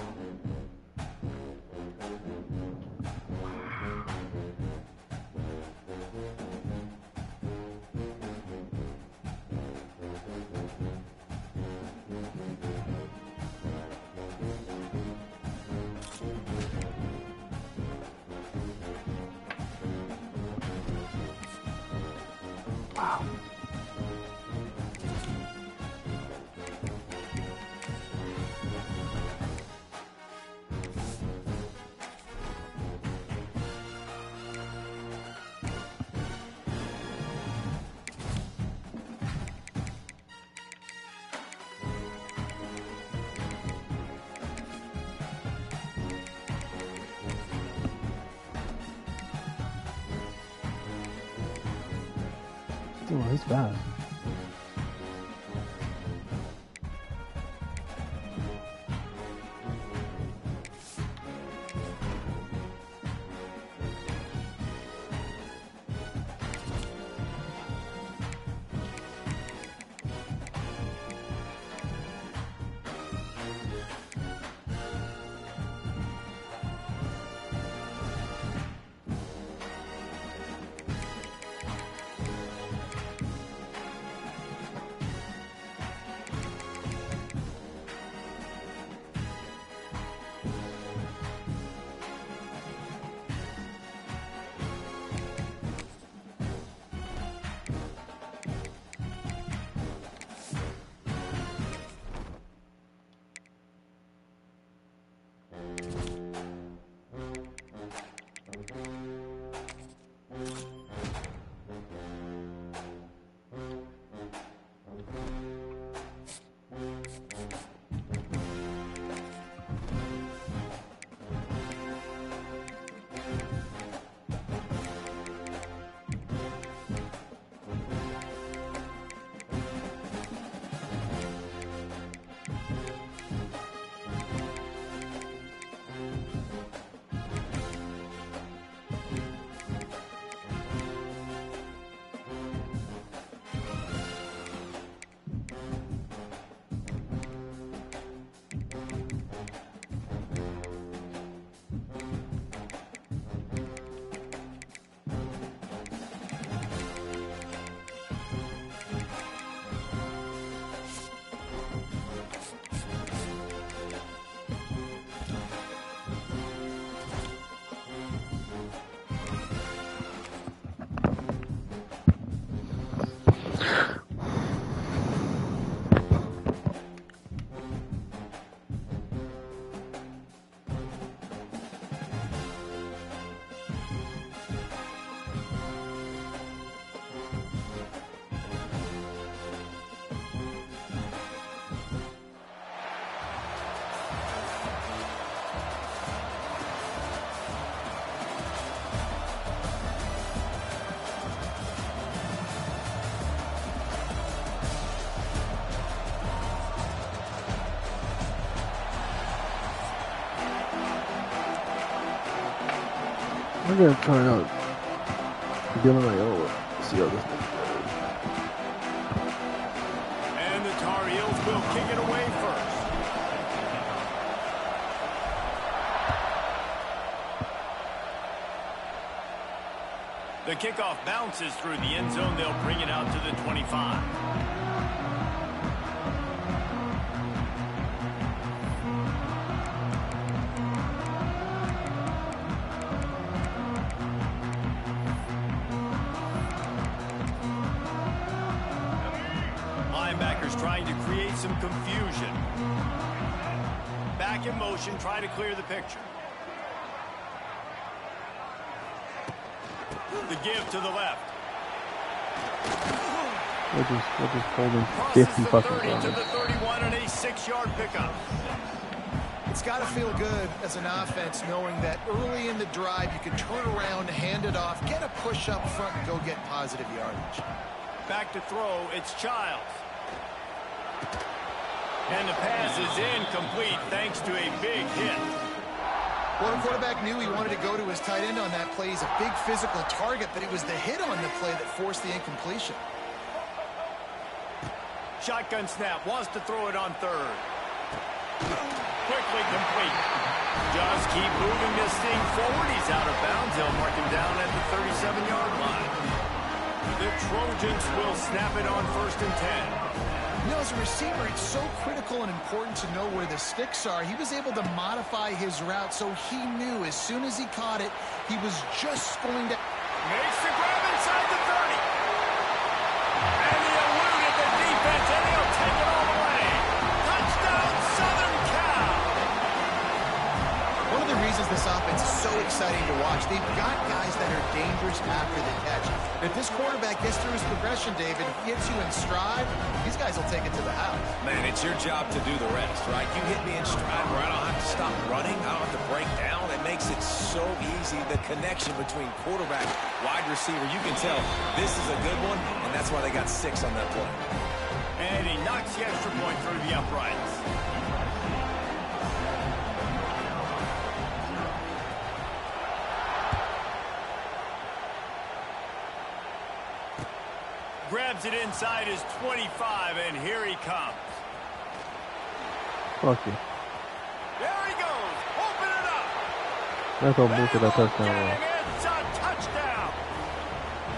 Oh, he's fast. I'm gonna try out Dylan Raiola. See how this thing goes. And the Tar Heels will kick it away first. The kickoff bounces through the end zone. They'll bring it out to the 25. Linebackers trying to create some confusion. Back in motion, try to clear the picture. The give to the left. We're just holding 50 fucking to yards. the 31 and a 6-yard pickup. It's got to feel good as an offense knowing that early in the drive you can turn around, hand it off, get a push up front, and go get positive yardage. Back to throw, it's Childs. And the pass is incomplete thanks to a big hit. Well, the quarterback knew he wanted to go to his tight end on that play. He's a big physical target, but it was the hit on the play that forced the incompletion. Shotgun snap, wants to throw it on third. Quickly complete. Just keep moving this thing forward. He's out of bounds. They'll mark him down at the 37-yard line. The Trojans will snap it on 1st and 10. You know, as a receiver, it's so critical and important to know where the sticks are. He was able to modify his route, so he knew as soon as he caught it, he was just going to... Makes the grab inside the 30. And he eluded the defense, and he'll take it all the way. Touchdown, Southern Cal. One of the reasons this offense is so exciting to watch, they've got guys that are dangerous after the catch. If this quarterback gets through his progression, David, gets you in stride, these guys will take it to the house. Man, it's your job to do the rest, right? You hit me in stride where I don't have to stop running. I don't have to break down. It makes it so easy. The connection between quarterback, wide receiver, you can tell this is a good one, and that's why they got 6 on that play. And he knocks the extra point through the uprights. Grabs it inside his 25, and here he comes. Fuck you. There he goes. Open it up. That's how most of that touchdown was. It's a touchdown.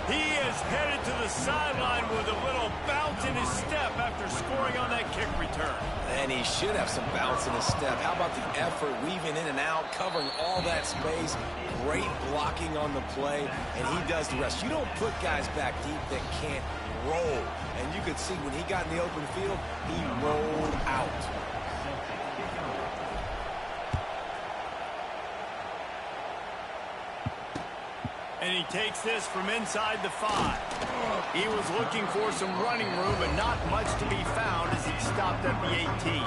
He is headed to the sideline with a little bounce in his step after scoring on that kick return. And he should have some bounce in his step. How about the effort, weaving in and out, covering all that space. Great blocking on the play, and he does the rest. You don't put guys back deep that can't roll. And you could see when he got in the open field, he rolled out. And he takes this from inside the 5. He was looking for some running room, but not much to be found as he stopped at the 18.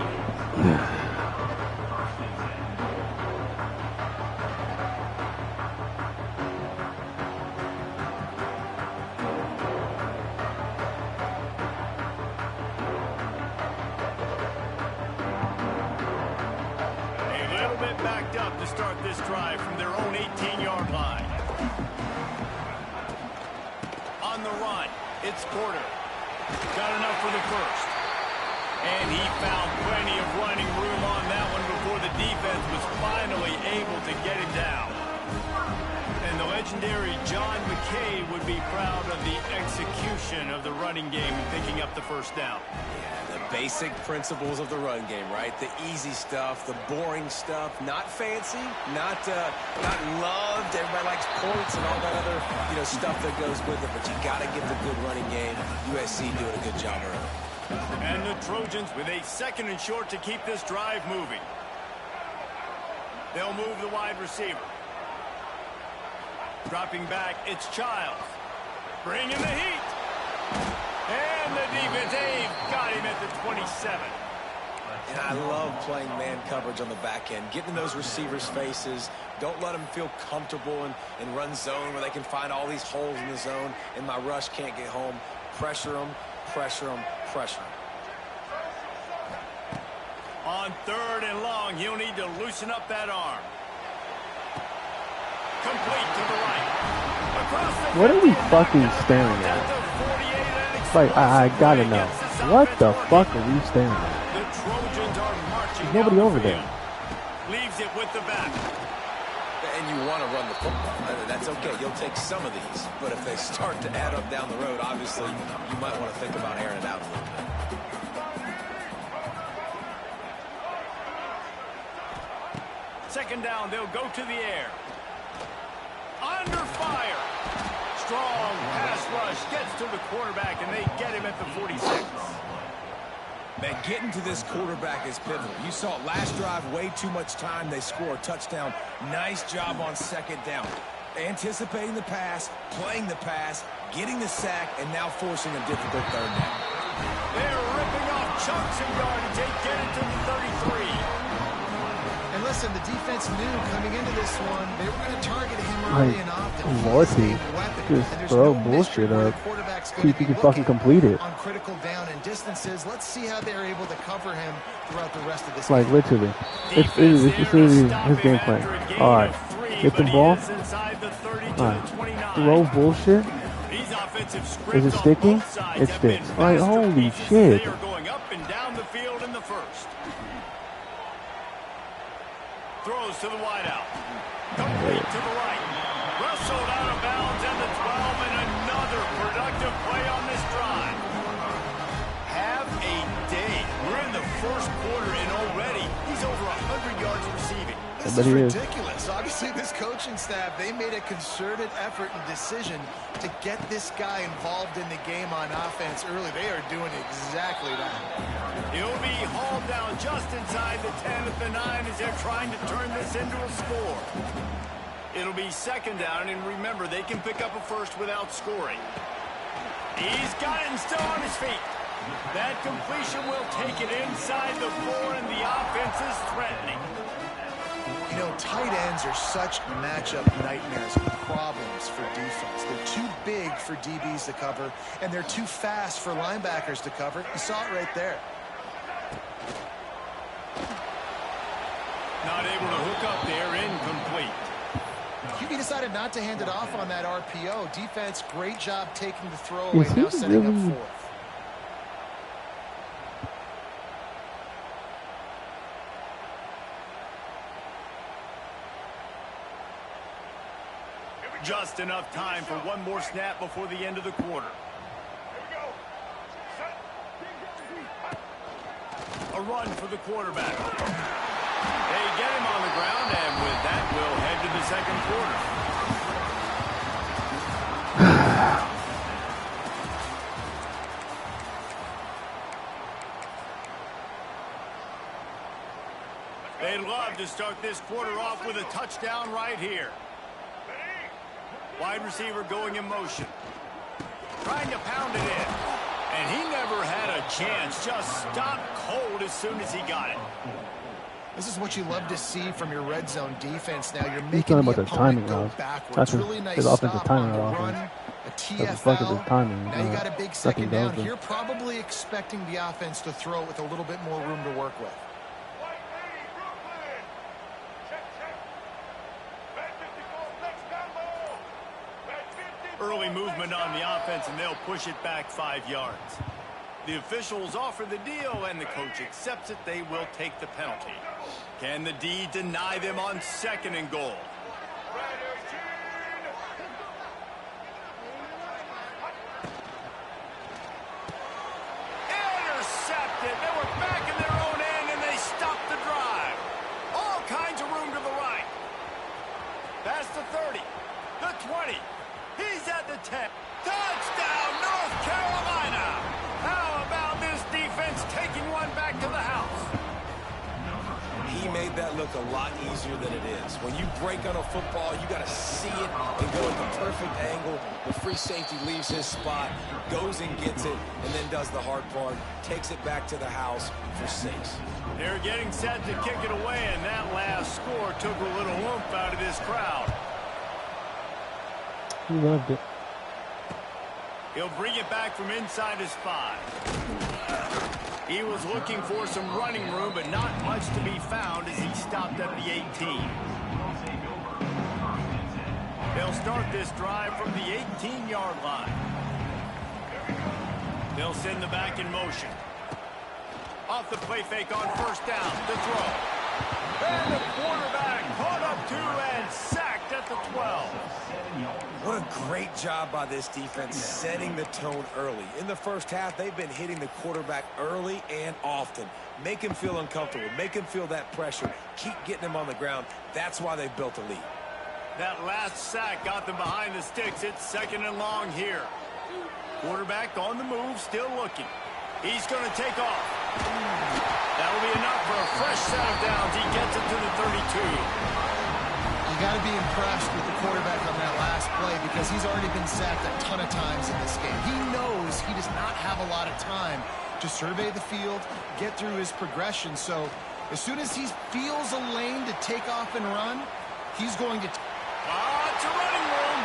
Backed up to start this drive from their own 18-yard line. On the run, it's Porter. Got enough for the first. And he found plenty of running room on that one before the defense was finally able to get him down. And the legendary John McKay would be proud of the execution of the running game and picking up the first down. Basic principles of the run game, right? The easy stuff, the boring stuff, not fancy, not loved. Everybody likes points and all that other, stuff that goes with it. But you got to get the good running game. USC doing a good job early. And the Trojans with a 2nd and short to keep this drive moving. They'll move the wide receiver. Dropping back, it's Childs. Bringing the heat. And the defense, they've got him at the 27. And I love playing man coverage on the back end, getting in those receivers' faces. Don't let them feel comfortable in run zone where they can find all these holes in the zone, and my rush can't get home. Pressure them, pressure them, pressure them. On 3rd and long, he'll need to loosen up that arm. Complete to the right. Across the What are we fucking staring at? Like, I gotta know. What the fuck are we staring at? The Trojans are marching. There's nobody over there. Leaves it with the back. And you want to run the football. That's okay. You'll take some of these. But if they start to add up down the road, obviously, you might want to think about airing it out a little bit. Second down, they'll go to the air. Under fire. Strong pass rush gets to the quarterback, and they get him at the 46. Man, getting to this quarterback is pivotal. You saw it last drive, way too much time. They score a touchdown. Nice job on second down. Anticipating the pass, playing the pass, getting the sack, and now forcing a difficult third down. They're ripping off chunks of yardage. They get it to the 33. And listen, the defense knew coming into this one, they were going to target him early and often. Lordy, just throw bullshit up. See if you can fucking complete it. On critical down and distances, let's see how they're able to cover him throughout the rest of this Like, game. literally. It's literally his game plan. Alright, get the ball. Alright, throw bullshit. Is it sticking? It sticks. Like, holy shit. They are going up and down the field in the first. Throws to the wideout. Complete to the right. Wrestled out of bounds at the 12, and another productive play on this drive. Have a day. We're in the first quarter, and already he's over 100 yards receiving. This is ridiculous. Obviously, this coaching staff, they made a concerted effort and decision to get this guy involved in the game on offense early. They are doing exactly that. He'll be hauled down just inside the 10 at the 9 as they're trying to turn this into a score. It'll be second down, and remember, they can pick up a first without scoring. He's got it and still on his feet. That completion will take it inside the 4, and the offense is threatening. You know, tight ends are such matchup nightmares and problems for defense. They're too big for DBs to cover, and they're too fast for linebackers to cover. You saw it right there. Not able to hook up there, incomplete. QB decided not to hand it off on that RPO. Defense, great job taking the throw away, now setting up fourth. Just enough time for one more snap before the end of the quarter. A run for the quarterback. They get him on the ground, and with that, we'll head to the second quarter. They'd love to start this quarter off with a touchdown right here. Wide receiver going in motion. Trying to pound it in. And he never had a chance. Just stopped cold as soon as he got it. This is what you love to see from your red zone defense now. You're making the opponent go backwards. Really nice stop on the run. A TFL. Now you got a big second down here. Probably expecting the offense to throw with a little bit more room to work with. Early movement on the offense, and they'll push it back 5 yards. The officials offer the deal, and the coach accepts it. They will take the penalty. Can the D deny them on second and goal? Intercepted. They were back in their own end, and they stopped the drive. All kinds of room to the right. Past the 30, the 20. He's at the 10. Touchdown, North Carolina! How about this defense taking one back to the house? He made that look a lot easier than it is. When you break on a football, you got to see it and go at the perfect angle. The free safety leaves his spot, goes and gets it, and then does the hard part, takes it back to the house for 6. They're getting set to kick it away, and that last score took a little oomph out of this crowd. He loved it. He'll bring it back from inside his 5. He was looking for some running room, but not much to be found as he stopped at the 18. They'll start this drive from the 18-yard line. They'll send the back in motion. Off the play fake on first down, the throw. And the quarterback caught up to and sacked at the 12. What a great job by this defense setting the tone early. In the first half, they've been hitting the quarterback early and often. Make him feel uncomfortable. Make him feel that pressure. Keep getting him on the ground. That's why they've built a lead. That last sack got them behind the sticks. It's 2nd and long here. Quarterback on the move, still looking. He's going to take off. That'll be enough for a fresh set of downs. He gets it to the 32. You got to be impressed with the quarterback on that last play because he's already been sacked a ton of times in this game. He knows he does not have a lot of time to survey the field, get through his progression. So as soon as he feels a lane to take off and run, he's going to... It's a running room.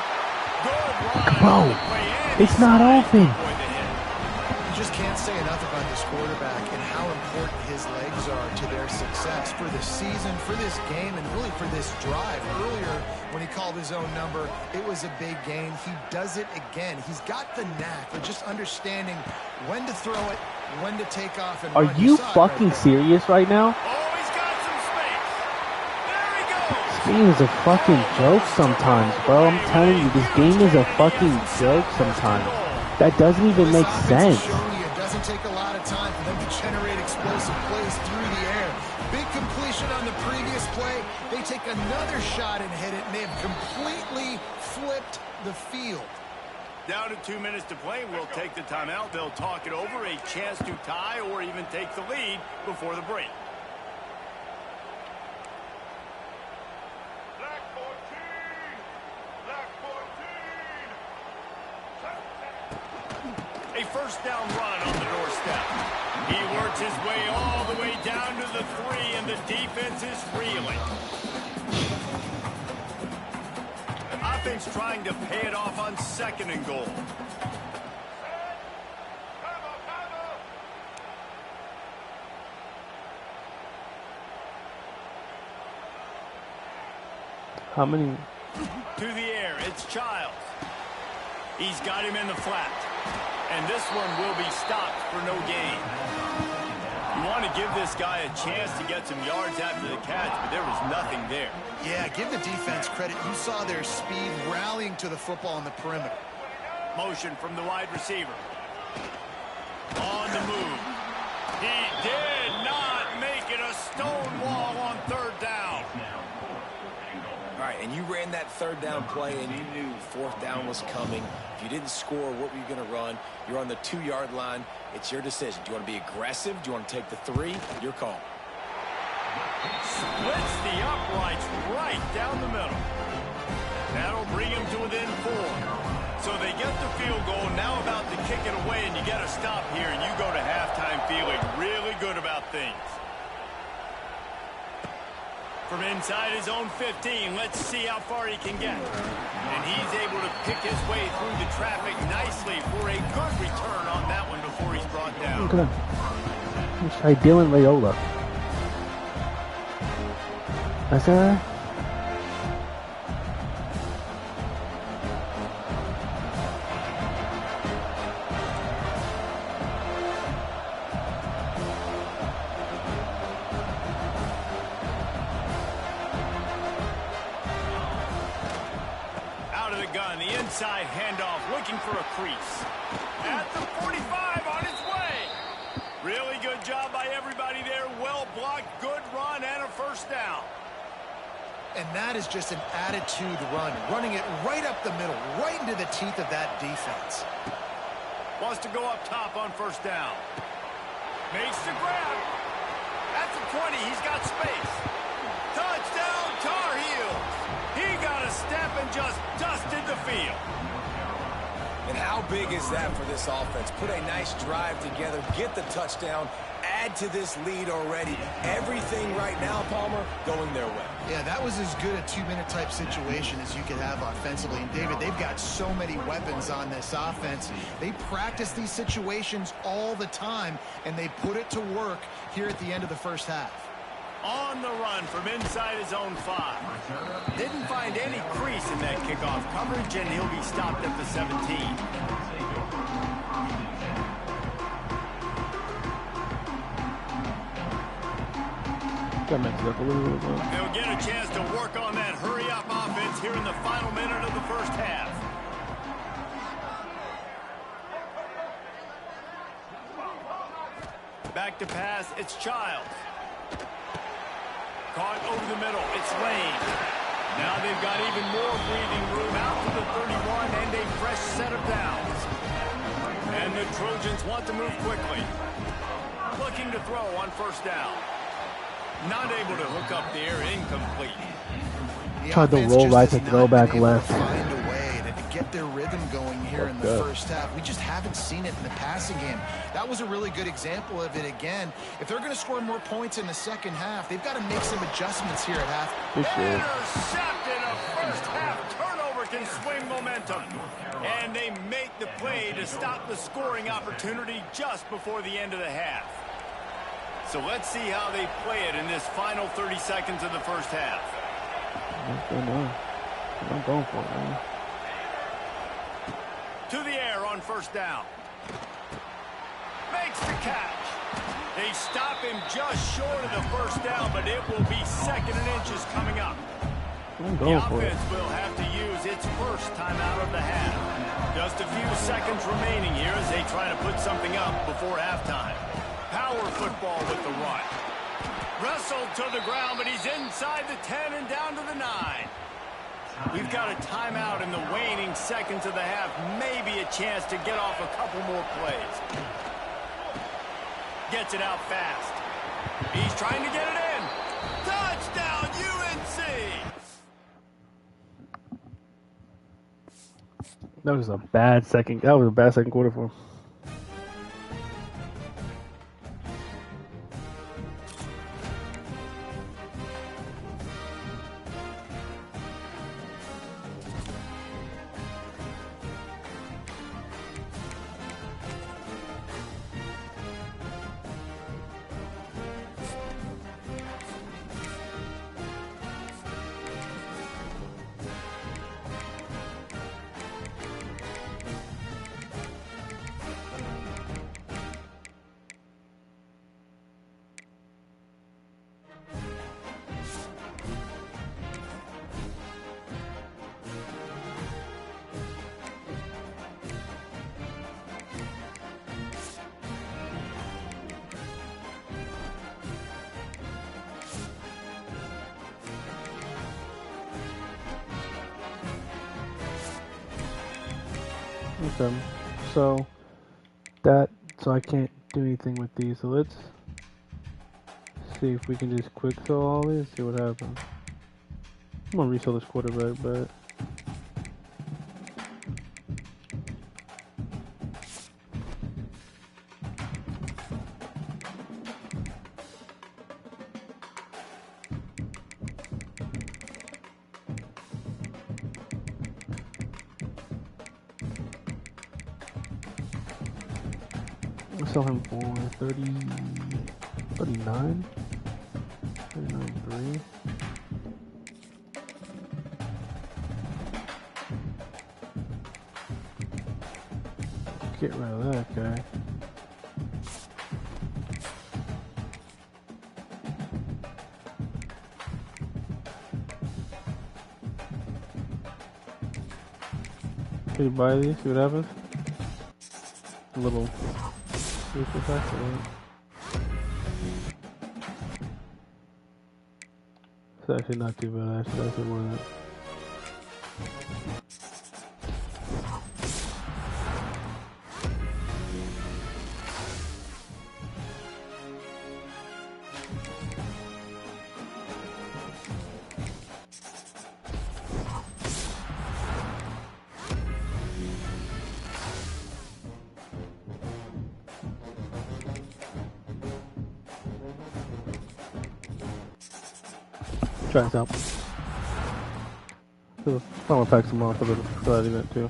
Good run. Bro, it's not open. You just can't say enough about this quarterback and how important his legs are to their success for this season, for this game, and really for this drive. Earlier, when he called his own number, it was a big gain. He does it again. He's got the knack of just understanding when to throw it, when to take off and Are run. you fucking serious right now? Oh, he's got some space. There he goes. This game is a fucking joke sometimes, bro. I'm telling you, this game is a fucking joke sometimes. That doesn't even make sense. It doesn't take a lot of time for them to generate explosive plays through the air. Big completion on the previous play. They take another shot and hit it, and they have completely flipped the field. Down to 2 minutes to play. We'll take the timeout. They'll talk it over. A chance to tie or even take the lead before the break. A first down run on the doorstep. He works his way all the way down to the 3, and the defense is reeling. Offense trying to pay it off on 2nd and goal. How many? To the air, it's Childs. He's got him in the flat. And this one will be stopped for no gain. You want to give this guy a chance to get some yards after the catch, but there was nothing there. Yeah, give the defense credit. You saw their speed rallying to the football on the perimeter. Motion from the wide receiver. On the move. He did not make it a stone wall on 3rd down. All right, and you ran that 3rd down play, and you knew 4th down was coming. If you didn't score, what were you going to run? You're on the 2-yard line. It's your decision. Do you want to be aggressive? Do you want to take the 3? Your call. Splits the uprights right down the middle. That'll bring him to within 4. So they get the field goal, now about to kick it away, and you get a stop here, and you go to halftime feeling really good about things. From inside his own 15, let's see how far he can get. And he's able to pick his way through the traffic nicely for a good return on that one before he's brought down. Let's try Dylan Raiola. That's alright. Gun, the inside handoff, looking for a crease. At the 45, on its way. Really good job by everybody there. Well blocked, good run, and a first down. And that is just an attitude run, running it right up the middle, right into the teeth of that defense. Wants to go up top on first down. Makes the grab. At the 20, he's got space. Touchdown, Tar Heels. He got a step and just dusted the field. And how big is that for this offense? Put a nice drive together, get the touchdown, add to this lead already. Everything right now, Palmer, going their way. Yeah, that was as good a 2-minute type situation as you could have offensively. And David, they've got so many weapons on this offense. They practice these situations all the time, and they put it to work here at the end of the first half. On the run from inside his own 5. Didn't find any crease in that kickoff coverage, and he'll be stopped at the 17. They'll get a chance to work on that hurry-up offense here in the final minute of the first half. Back to pass, it's Childs. Caught over the middle, it's Lane. Now they've got even more breathing room out to the 31 and a fresh set of downs. And the Trojans want to move quickly. Looking to throw on first down. Not able to hook up there, incomplete. Tried to roll right to throw back left. Find a way to get their rhythm going here in the first half. We just haven't seen it in the passing game. That was a really good example of it again. If they're going to score more points in the second half, they've got to make some adjustments here at half. Intercepted, a first half turnover can swing momentum. And they make the play to stop the scoring opportunity just before the end of the half. So let's see how they play it in this final 30 seconds of the first half. I'm going for it, man. To the air on first down. Makes the catch. They stop him just short of the first down, but it will be second and inches coming up. The offense will have to use its first timeout of the half. Just a few seconds remaining here as they try to put something up before halftime. Power football with the run. Wrestled to the ground, but he's inside the 10 and down to the 9. We've got a timeout in the waning seconds of the half. Maybe a chance to get off a couple more plays. Gets it out fast. He's trying to get it in. Touchdown, UNC! That was a bad second quarter for him. Okay, so I can't do anything with these, so let's see if we can just quick sell all these, see what happens. I'm gonna resell this quarterback, but sell him for 39.3. Get rid of that guy. Can you buy these? See what happens? A little. It's actually not too bad. Actually, that's more than that. Try this out. So, I want to pack some off for that event too.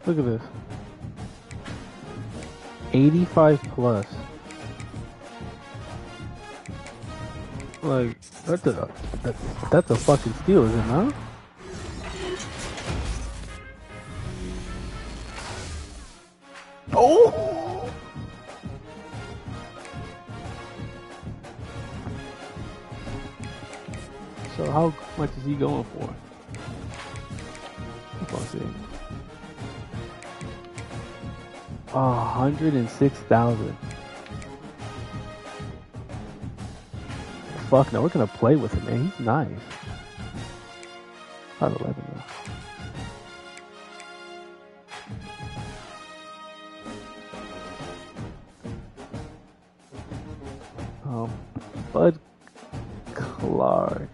Look at this. 85 plus. Like, that's a fucking steal, is it not? Oh! So how much is he going for? Let's see. 106,000. Fuck no, we're gonna play with him, man. He's nice. 5'11" though. Bud Clark.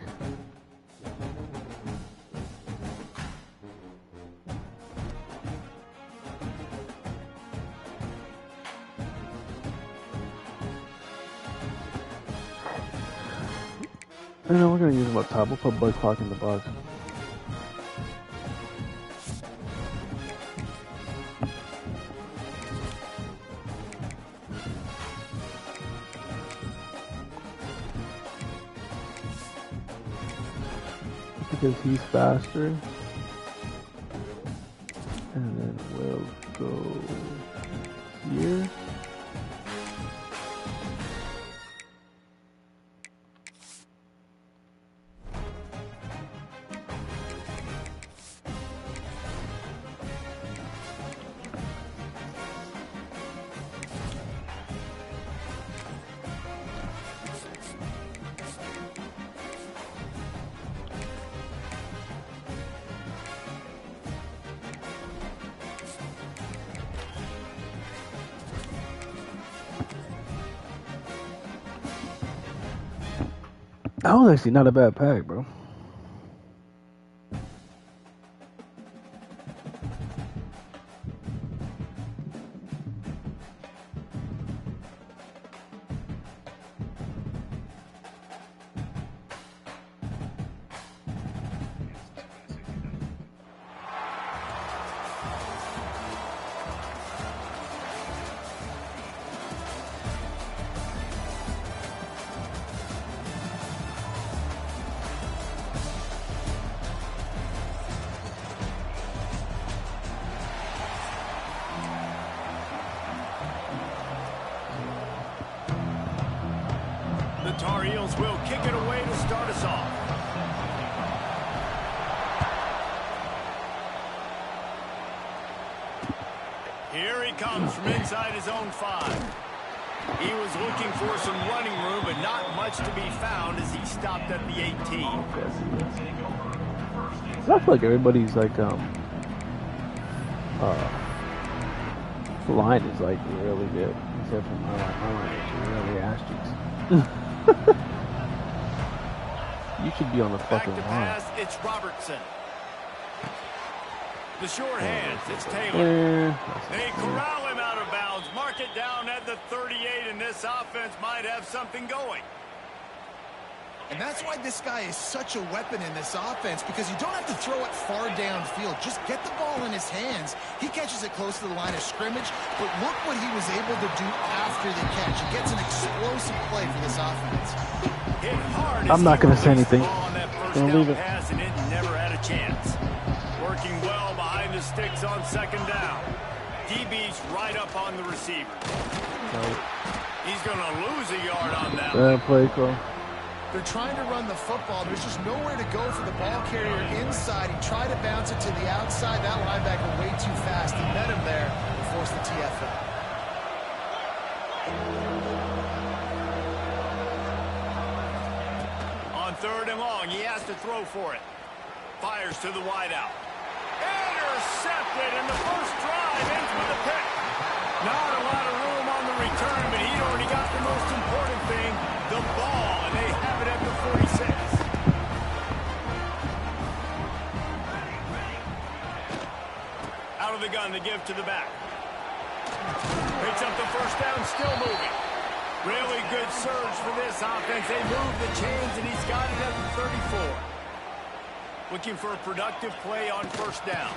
No, we're gonna use him up top. We'll put Bud Clark in the box. Because he's faster. And then we'll go here. That was actually not a bad pack, bro. The Tar Heels will kick it away to start us off. Here he comes from inside his own 5. He was looking for some running room, but not much to be found as he stopped at the 18. I feel like everybody's like, line is like really good, except for my line. My line is really ass cheeks. You should be on the fucking line. Pass, it's Robertson. The short hands, it's Taylor. They corral him out of bounds. Mark it down at the 38, and this offense might have something going. And that's why this guy is such a weapon in this offense, because you don't have to throw it far downfield. Just get the ball in his hands. He catches it close to the line of scrimmage, but look what he was able to do after the catch. He gets an explosive play for this offense. Hit hard. I'm not going to say anything. Gonna leave it. Pass and it never had a chance. Working well behind the sticks on second down. DB's right up on the receiver. He's going to lose a yard on that. Play call. They're trying to run the football. There's just nowhere to go for the ball carrier inside. He tried to bounce it to the outside. That linebacker way too fast. He met him there and forced the TFL. On 3rd and long, he has to throw for it. Fires to the wideout. Intercepted, and the first drive ends with a pick. Not a lot of room on the return, but he'd already got the most important thing, the ball, and they have it at the 46. Out of the gun to give to the back. Picks up the first down, still moving. Really good surge for this offense. They move the chains, and he's got it at the 34. Looking for a productive play on first down.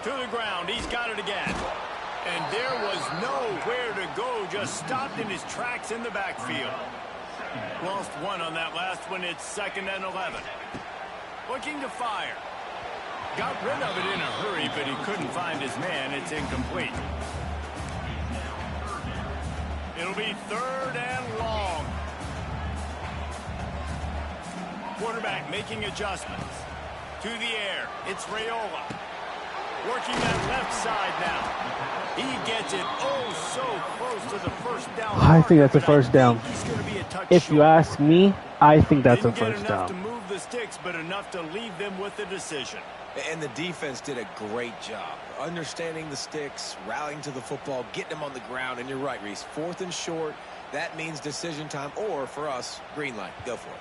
To the ground. He's got it again. And there was nowhere to go. Just stopped in his tracks in the backfield. Lost one on that last one. It's 2nd and 11. Looking to fire. Got rid of it in a hurry, but he couldn't find his man. It's incomplete. It'll be 3rd and long. Quarterback making adjustments. To the air. It's Raiola. Working that left side now. He gets it so close to the first down. I think that's a first down. If you ask me, I think that's a first down. To move the sticks, but enough to leave them with the decision. And the defense did a great job understanding the sticks, rallying to the football, getting them on the ground. And you're right, Reese. 4th and short. That means decision time, or for us, green light. Go for it.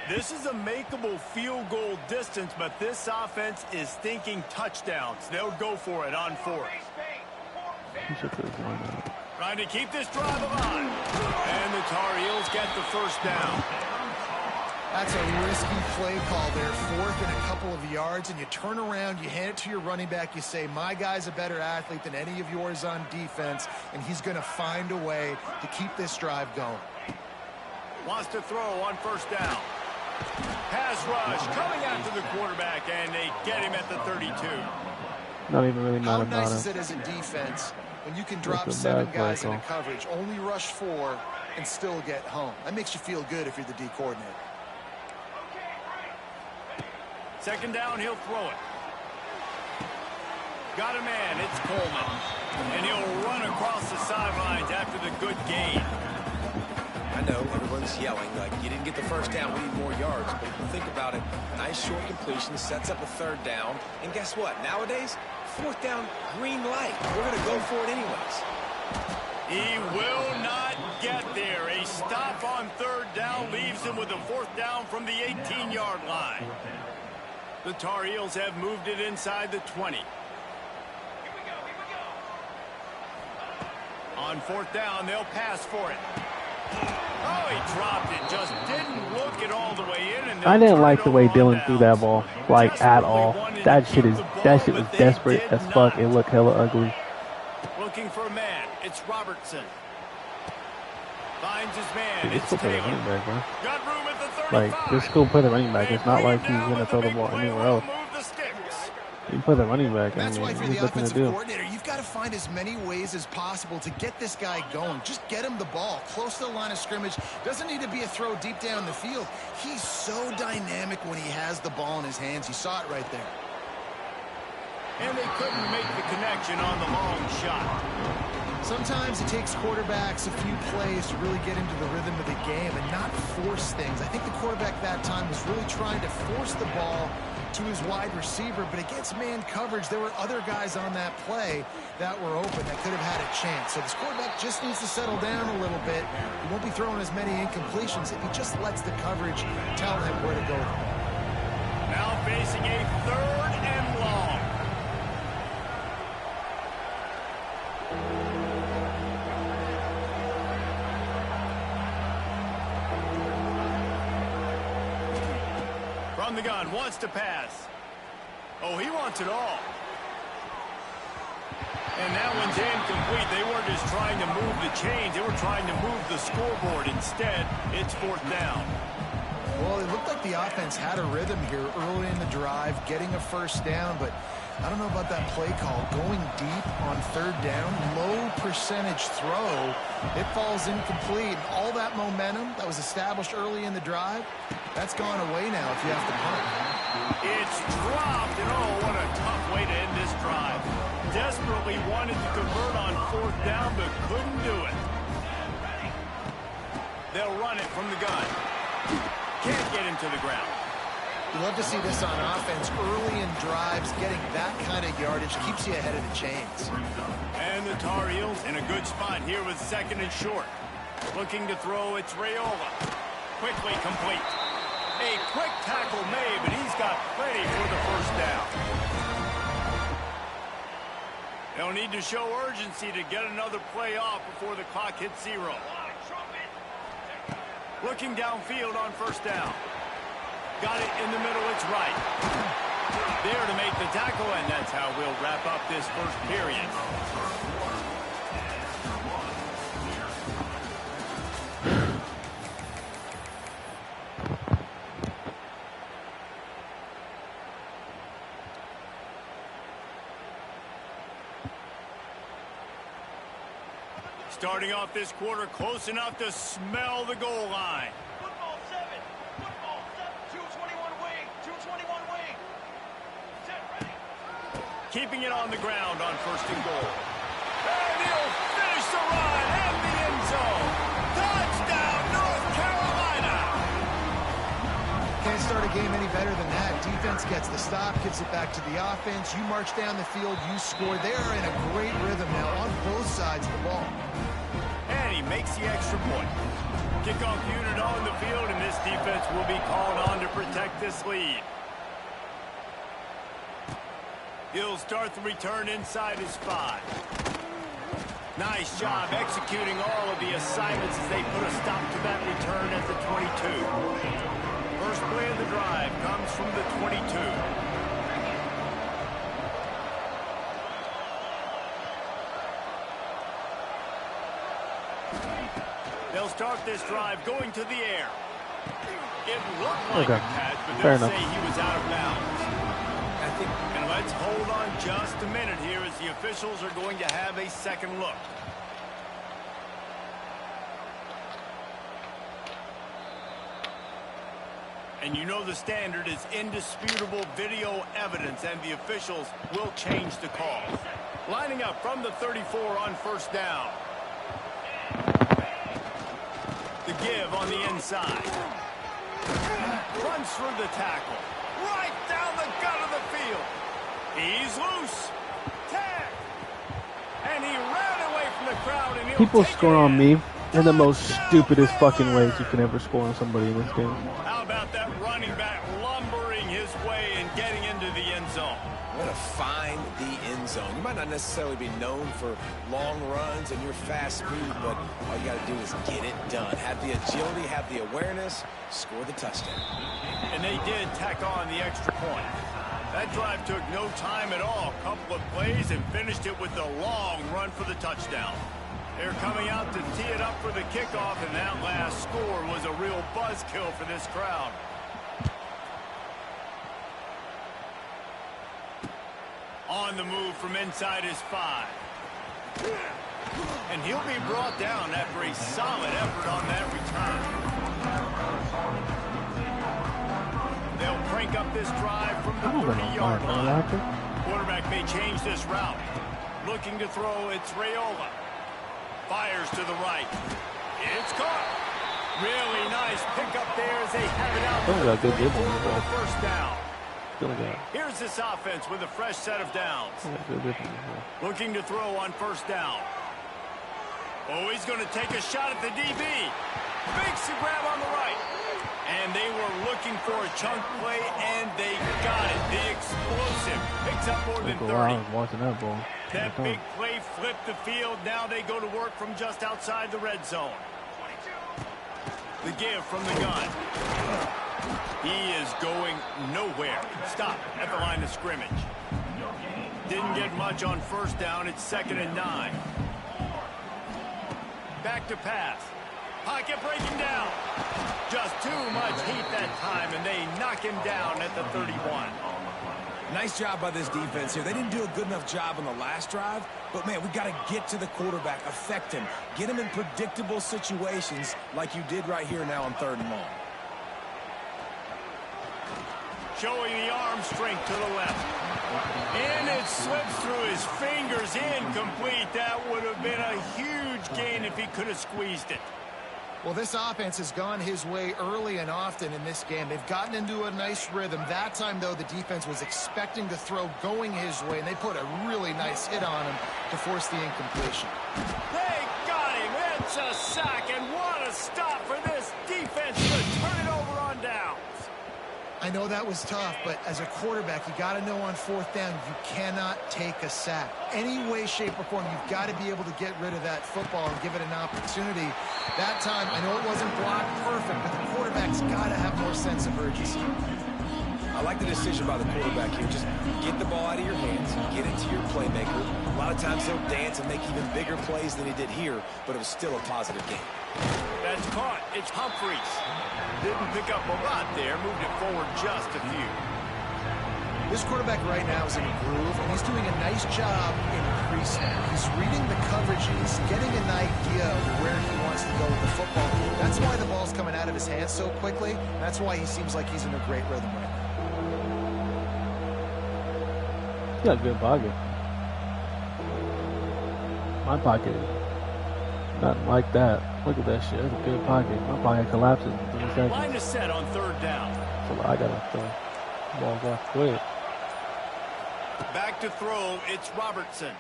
This is a makeable field goal distance, but this offense is thinking touchdowns. They'll go for it on 4th. Trying to keep this drive alive. And the Tar Heels get the first down. That's a risky play call there. 4th and a couple of yards, and you turn around, you hand it to your running back, you say, my guy's a better athlete than any of yours on defense, and he's going to find a way to keep this drive going. Wants to throw on 1st down. Pass rush coming after the quarterback, and they get him at the 32. Not even really mad about How nice it. is it as a defense when you can drop 7 guys in a coverage, only rush 4, and still get home? That makes you feel good if you're the D coordinator. 2nd down, he'll throw it. Got a man, it's Coleman. And he'll run across the sidelines after the good gain. I know everyone's yelling like you didn't get the first down, we need more yards. But if you think about it, nice short completion sets up a 3rd down. And guess what? Nowadays, 4th down, green light. We're going to go for it anyways. He will not get there. A stop on 3rd down leaves him with a 4th down from the 18-yard line. The Tar Heels have moved it inside the 20. On 4th down, they'll pass for it. Oh, he dropped it. Just didn't look it all the way in. And I didn't like the way Dylan threw that ball, like, at all. That shit was desperate as fuck. It looked hella ugly. Looking for a man. It's Robertson. Finds his man. Just It's go play the Taylor. running back, bro. Got room at the 35. Like, just go play the running back. It's not like he's gonna throw the ball anywhere else. You play the running back. That's why if you're he's the nothing to offensive do. coordinator, you've got to find as many ways as possible to get this guy going. Just get him the ball close to the line of scrimmage. Doesn't need to be a throw deep down the field. He's so dynamic when he has the ball in his hands. You saw it right there. And they couldn't make the connection on the long shot. Sometimes it takes quarterbacks a few plays to really get into the rhythm of the game and not force things. I think the quarterback that time was really trying to force the ball to his wide receiver, but against man coverage, there were other guys on that play that were open that could have had a chance. So this quarterback just needs to settle down a little bit. He won't be throwing as many incompletions if he just lets the coverage tell him where to go with the ball. Now facing a 3rd and long. From the gun, wants to pass. Oh, he wants it all. And that one's incomplete. They weren't just trying to move the chains. They were trying to move the scoreboard. Instead, it's 4th down. Well, it looked like the offense had a rhythm here early in the drive, getting a first down, but I don't know about that play call. Going deep on 3rd down, low percentage throw, it falls incomplete. All that momentum that was established early in the drive, that's gone away now if you have to punt. It's dropped, and oh, what a tough way to end this drive. Desperately wanted to convert on 4th down, but couldn't do it. They'll run it from the gun. Can't get him to the ground. You love to see this on offense early in drives. Getting that kind of yardage keeps you ahead of the chains. And the Tar Heels in a good spot here with 2nd and short. Looking to throw, it's Raiola. Quickly complete. A quick tackle made, but he's got plenty for the first down. They'll need to show urgency to get another play off before the clock hits 0. Looking downfield on 1st down. Got it in the middle, it's right. There to make the tackle, and that's how we'll wrap up this first period. Starting off this quarter close enough to smell the goal line. Football 7, 221 wing, 221 wing. Set, ready. Keeping it on the ground on first and goal. And he'll finish the run and the end zone. Touchdown, North Carolina. Can't start a game any better than that. Defense gets the stop, gives it back to the offense. You march down the field, you score. They're in a great rhythm now on both sides of the ball. And he makes the extra point. Kickoff unit on the field, and this defense will be called on to protect this lead. He'll start the return inside his 5. Nice job executing all of the assignments as they put a stop to that return at the 22. First play of the drive comes from the 22. They'll start this drive going to the air. It looked like a catch, but they'll say he was out of bounds. And let's hold on just a minute here as the officials are going to have a second look. And you know the standard is indisputable video evidence, and the officials will change the call. Lining up from the 34 on first down. The give on the inside. Runs through the tackle. Right down the gut of the field. He's loose. Tag. And he ran away from the crowd. And people score on me in the most stupidest fucking ways you can ever score on somebody in this game. How about that running back lumbering his way and getting into the end zone? Way to find the end zone. You might not necessarily be known for long runs and your fast speed, but all you got to do is get it done. Have the agility, have the awareness, score the touchdown. And they did tack on the extra point. That drive took no time at all. A couple of plays and finished it with a long run for the touchdown. They're coming out to tee it up for the kickoff, and that last score was a real buzzkill for this crowd. On the move from inside his 5. And he'll be brought down after a solid effort on that return. They'll crank up this drive from the 30-yard line. Quarterback may change this route. Looking to throw, it's Raiola. Fires to the right. It's caught. Really nice pickup there as they have it out for the first down. Here's this offense with a fresh set of downs. Looking to throw on first down. Oh, he's going to take a shot at the DB. Makes the grab on the right. And they were looking for a chunk play, and they got it. The explosive picks up more than 30. That big play flipped the field. Now they go to work from just outside the red zone. The give from the gun. He is going nowhere. Stop at the line of scrimmage. Didn't get much on first down. It's 2nd and 9. Back to pass. Pocket breaking down. Just too much heat that time, and they knock him down at the 31. Nice job by this defense here. They didn't do a good enough job on the last drive, but, man, we got to get to the quarterback, affect him, get him in predictable situations like you did right here now on 3rd and long. Showing the arm strength to the left. And it slips through his fingers, incomplete. That would have been a huge gain if he could have squeezed it. Well, this offense has gone his way early and often in this game. They've gotten into a nice rhythm. That time, though, the defense was expecting to throw going his way, and they put a really nice hit on him to force the incompletion. They got him. It's a sack, and what a stop for this defense to turn it over on downs. I know that was tough, but as a quarterback, you got to know on 4th down, you cannot take a sack. Any way, shape, or form, you've got to be able to get rid of that football and give it an opportunity. That time, I know it wasn't blocked perfect, but the quarterback's got to have more sense of urgency. I like the decision by the quarterback here. Just get the ball out of your hands, get it to your playmaker. A lot of times he'll dance and make even bigger plays than he did here, but it was still a positive game. That's caught. It's Humphries. Didn't pick up a lot there. Moved it forward just a few. This quarterback right now is in a groove, and he's doing a nice job increasing. He's reading the coverages, getting an idea of where he wants to go with the football. That's why the ball's coming out of his hands so quickly. That's why he seems like he's in a great rhythm right now. He got a good pocket. My pocket, nothing like that. Look at that shit. That's a good pocket. My pocket collapses in 3 seconds. Line is set on third down. So I gotta throw. Ball's off quick. Back to throw, it's Robertson.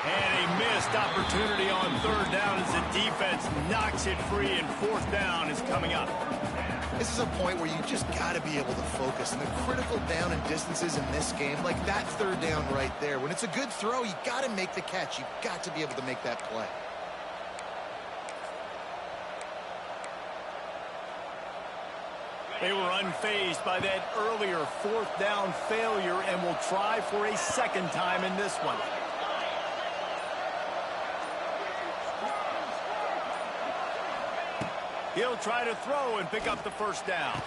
And a missed opportunity on third down as the defense knocks it free, and fourth down is coming up. This is a point where you just got to be able to focus. And the critical down and distances in this game, like that third down right there, when it's a good throw, you got to make the catch. You've got to be able to make that play. They were unfazed by that earlier fourth down failure and will try for a second time in this one. He'll try to throw and pick up the first down.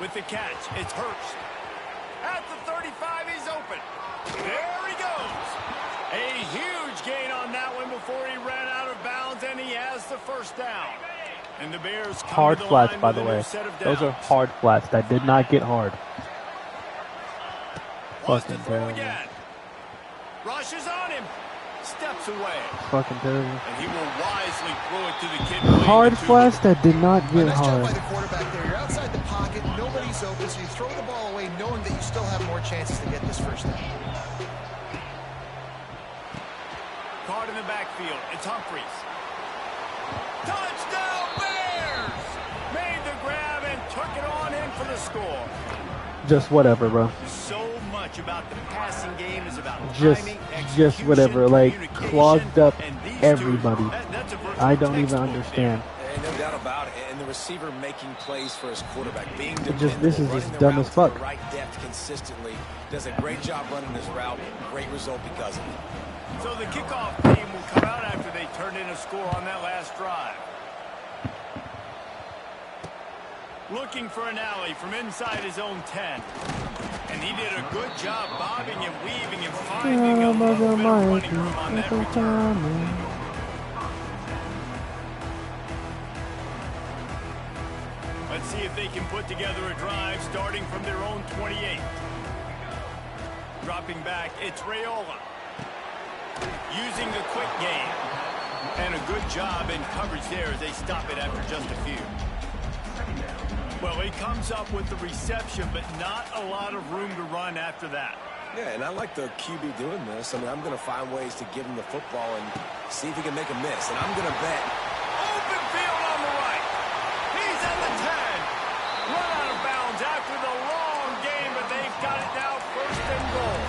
With the catch, it's Hurst. At the 35, he's open. There he goes. A huge gain on that one before he ran out of bounds, and he has the first down. And the Bears come Hard to the flats, line by with the a new way. set of Those are downs. hard flats. That did not get hard. Wants to Fucking throw terrible. again. Rushes on him. Steps away. Fucking terrible. And he will wisely throw it to the kid. playing Hard the two. flats that did not get Nice job by hard. the quarterback there. You're outside the pocket, nobody's open, so you throw the ball away knowing that you still have more chances to get this first down. Caught in the backfield. It's Humphries. Touchdown Bears! Made the grab and took it on in for the score. Just whatever, bro. So much about the passing game is about Just timing, whatever. execution, Like communication, clogged up and these everybody. that's a version I of don't even textbook understand. And no doubt about it. And the receiver making plays for his quarterback, being This dependable, is running just the dumb route as to the fuck. right depth consistently. Does a great job running his route. Great result because of it. there. So the kickoff team will come out after they turned in a score on that last drive. Looking for an alley from inside his own 10. And he did a good job bobbing and weaving and finding a little bit of running room on that return. Let's see if they can put together a drive starting from their own 28. Dropping back, it's Raiola. Using the quick game. And a good job in coverage there as they stop it after just a few. Well, he comes up with the reception, but not a lot of room to run after that. Yeah, and I like the QB doing this. I mean, I'm going to find ways to give him the football and see if he can make a miss. And I'm going to bet. Open field on the right. He's at the 10. Run out of bounds after the long game, but they've got it now first and goal.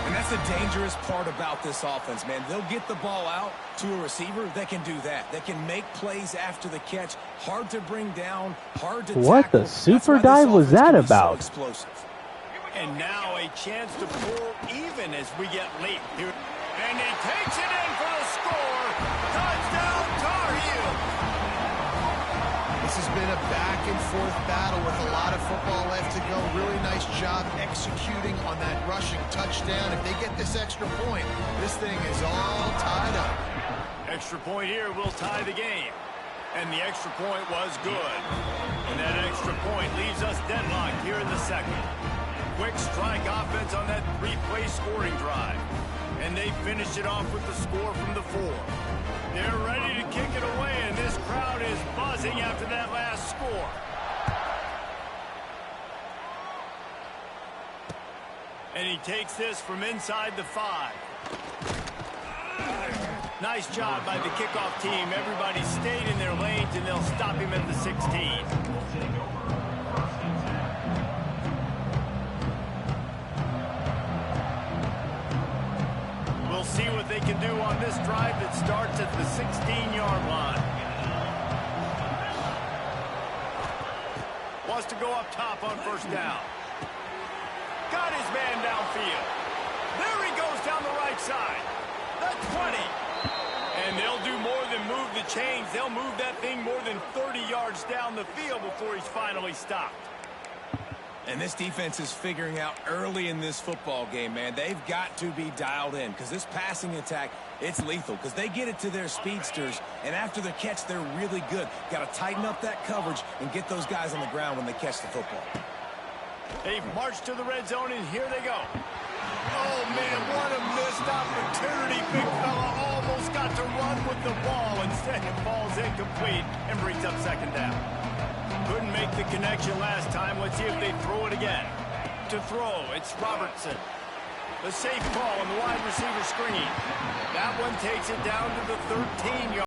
And that's the dangerous part about this offense, man. They'll get the ball out to a receiver that can do that. That can make plays after the catch. Hard to bring down, hard to What tackle. the super That's why this dive was offense that can be so about? explosive. And now a chance to pull even as we get late here. And he takes it in for the score. Touchdown, Tar Heels. This has been a back-and-forth battle with a lot of football left to go. Really nice job executing on that rushing touchdown. If they get this extra point, this thing is all tied up. Extra point here will tie the game. And the extra point was good. And that extra point leaves us deadlocked here in the second. Quick strike offense on that three-play scoring drive. And they finish it off with the score from the 4. They're ready to kick it away, and this crowd is buzzing after that last score. And he takes this from inside the 5. Nice job by the kickoff team. Everybody stayed in their lanes, and they'll stop him at the 16. We'll see what they can do on this drive that starts at the 16-yard line. wants to go up top on first down. Got his man downfield. There he goes down the right side. The 20. And they'll do more than move the chains. They'll move that thing more than 30 yards down the field before he's finally stopped. And this defense is figuring out early in this football game, man. They've got to be dialed in because this passing attack, it's lethal because they get it to their speedsters, and after the catch, they're really good. Got to tighten up that coverage and get those guys on the ground when they catch the football. They've marched to the red zone, and here they go. Oh, man, what a missed opportunity. Big fella almost got to run with the ball. Instead, it falls incomplete and brings up second down. Couldn't make the connection last time. Let's see if they throw it again. To throw, it's Robertson. The safe ball on the wide receiver screen. That one takes it down to the 13-yard.